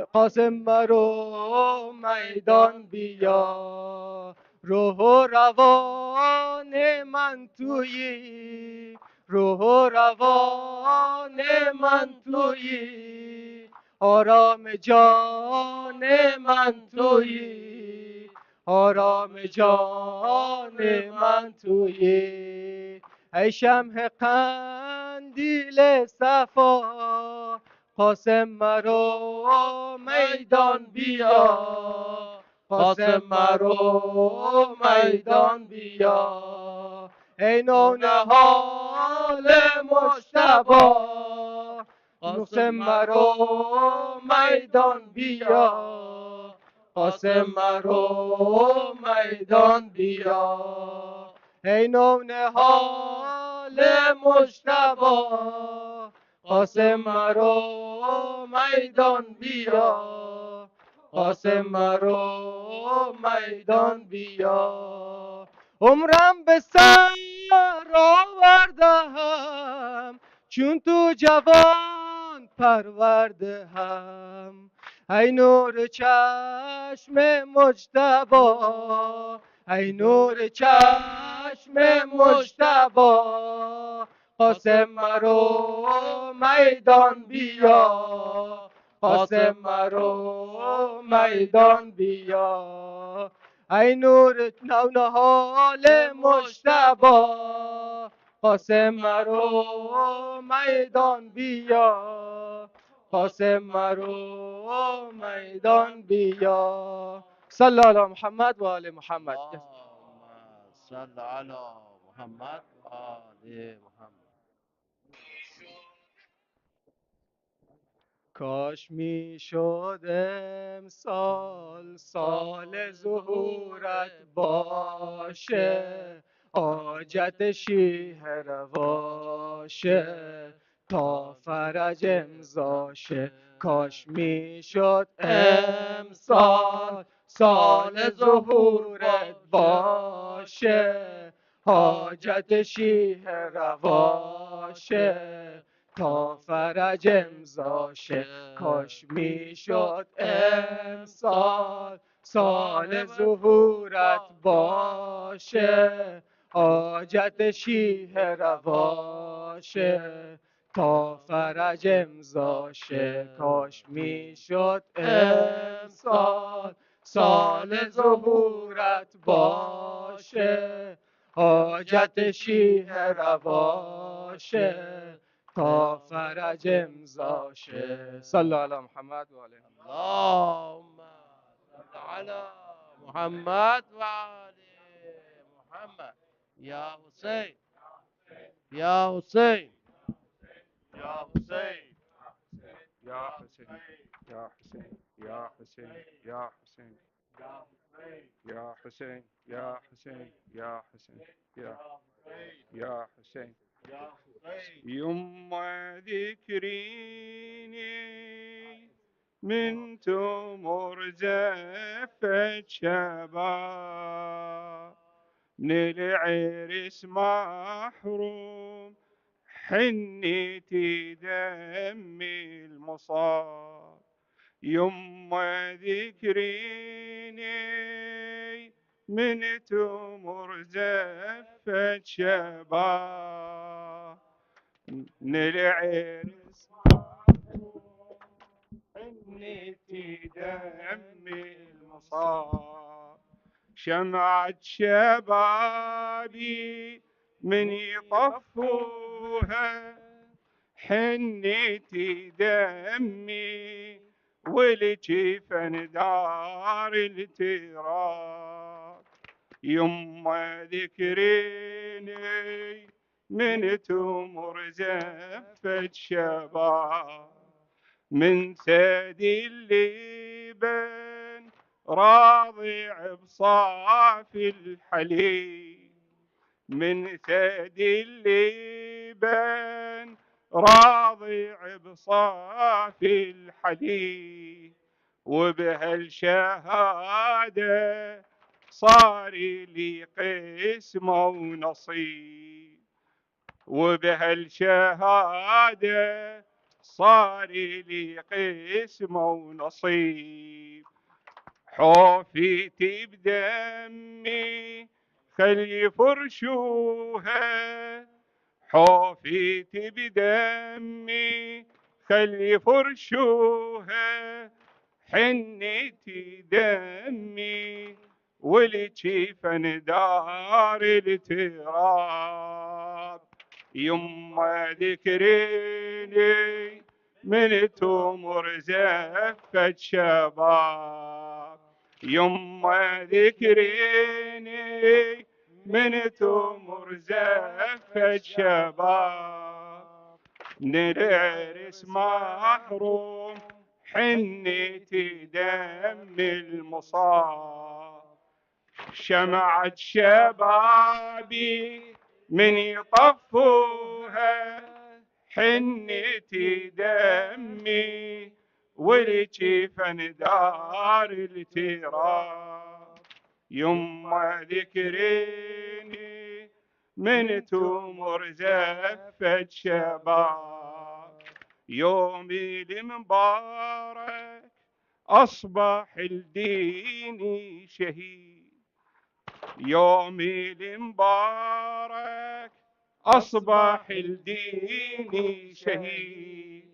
قاسم مرو میدان بیا، روح و روان من تویی، روح و روان من تویی، آرام جان من تویی، آرام جان من تویی. ای شمع قندیل صفا، قاسم مرو میدان بیا، قاسم مرو میدان بیا. ای نونهال مجتبی، قاسم مرو میدان بیا، قاسم مرو میدان بیا. ای نونهال مجتبی، قاسم مرو میدان بیا، قاسم مرو میدان بیا. عمرم به سر آورده هم، چون تو جوان پرورده هم. ای نور چشم مجتبی، ای نور چشم مجتبی، قاسم مرو میدان بیا، قاسم مرو میدان بیا. ای نور نونهال مجتبی، قاسم مرو میدان بیا، قاسم مرو میدان بیا. صلی علی محمد و آل محمد. اللهم صل على محمد و آل محمد. کاش می شد امسال سال ظهورت باشه، حاجت شیهر باشه، تا فرج امضاشه. کاش می شد امسال سال ظهورت باشه، حاجت شیهر باشه، تا فرج امضاشه. کاش میشد امسال سال ظهورت باشه، حاجت شیه رواشه، تا فرج امضاشه. کاش میشد امسال سال ظهورت باشه، حاجت شیه رواشه، تا فرج امضاشه. صلی علی محمد و آله. اللهم صل على محمد و آل محمد. یا حسین، یا حسین، یا حسین. یا حسین، یا حسین، یا حسین، یا حسین، یا حسین، یا حسین، یا حسین، یا حسین. يم ذكريني من تمر زفت شباب، من العرس محروم حنيتي دمي المصاب. يما ذكريني من تمر زفت شباب، من العرس حنيتي دمي المصاب. شمعة شبابي من يطفوها حنيتي دمي، والجفن دار التراب. يما ذكريني من تمر زفت شباب، من ثدي اللبن راضع بصافي الحليب، من ثدي اللبن راضع بصافي الحليب. وبهالشهادة صار لي قسمة ونصيب، وبهالشهادة صار لي قسمة ونصيب، حوفتي بدمي خلي فرشوها، حوفتي بدمي خلي فرشوها، حنتي دمي والجفن دار التراب، يما ذكريني من تمر زفة شباب، يما ذكريني من تمر زفة شباب، من العرس محروم حنتي دم المصاب، شمعة شبابي من يطفوها، حنتي دمي والجفن دار التراب، يما ذكريني من تمر زفة شباب، يومي المبارك أصبح الدين شهيد، يومي المبارك أصبح الدين شهيد،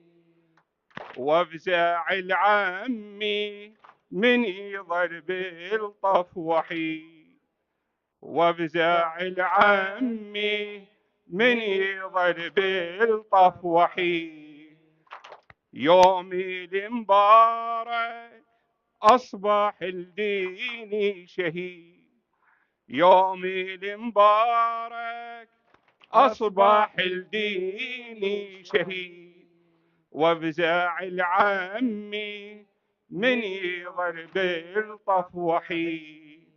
وافزع العمي من يظل بالطف وحيد، وافزع العمي من يظل بالطف وحيد، يومي المبارك أصبح الدين شهيد، يومي المبارك أصبح الدين شهيد، وافزع العمي من يظل بالطف وحيد،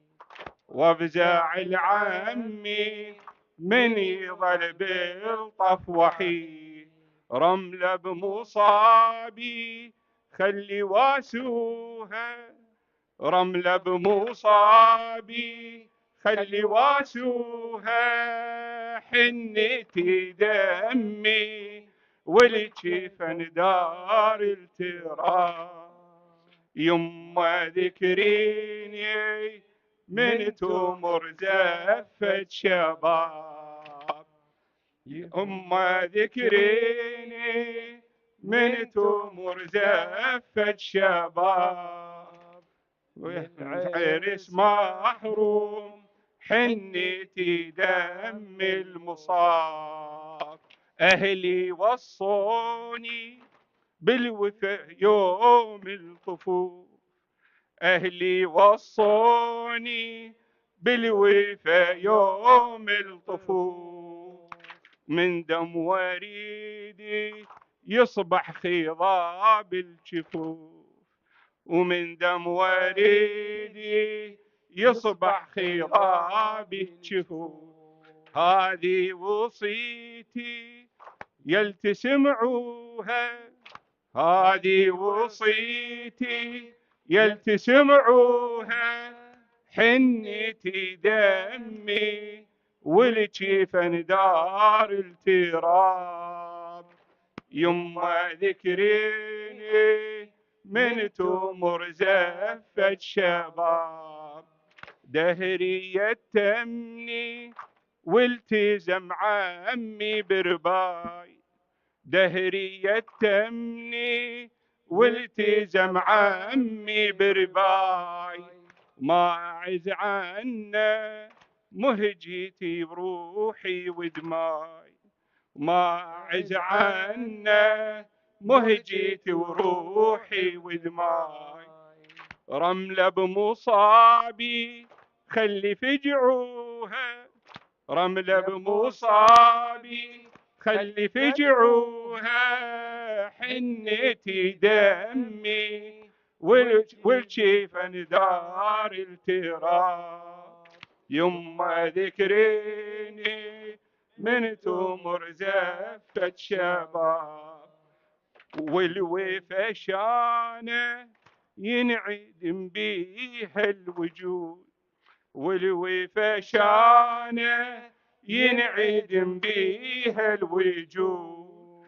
وافزع العمي من يظل بالطف وحيد، رملة بمصابي خلي واسوها، رملة بمصابي خلي واسوها، حنتي دمي والجفن دار التراب، يما ذكريني من تمر زفة شباب، يما ذكريني من تمر زفة شباب، عرس محروم حنتي دم المصاب، أهلي وصوني بالوفاء يوم الطفوف، أهلي وصوني بالوفاء يوم الطفوف، من دم وريدي يصبح خضاب الجفوف، ومن دم وريدي يصبح خضاب الجفوف، هذه وصيتي يلتسمعوها، هذه وصيتي يلتسمعوها، حنتي دمي والجفن دار التراب، يما ذكريني من تمر زفة شباب، دهري يتمني والتزم عمي برباي، دهري يتمني والتزم عمي برباي، ما أعز عنه مهجتي بروحي ودماي، ما أعز عنه مهجتي وروحي ودماي، رملة بمصابي خلي فجعوها، رملة بمصابي خلي فجعوها، حنتي دمي والجفن دار التراب، يما ذكريني من تمر زفة شباب، والوفا شانه ينعدم بيها الوجود، والوفا شانه ينعدم بيها الوجود،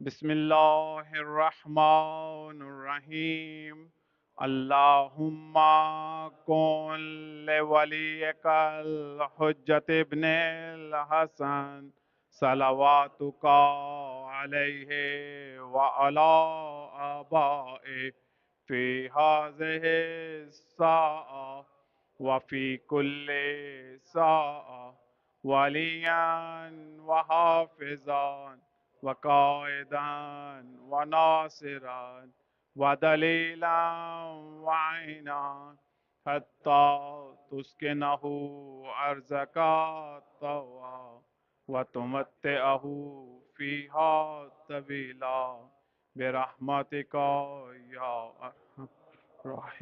بسم الله الرحمن الرحيم اللهم كن لوليك الحجة ابن الحسن صلواتك عليه وعلى آبائه في هذه الساعة وفي كل ساعة وليا وحافظا وقائدا وناصرا ودليلا وعينا حتى تسكنه أرزك طوعا وتمتعه فيها طويلا برحمتك يا أرحم الراحمين.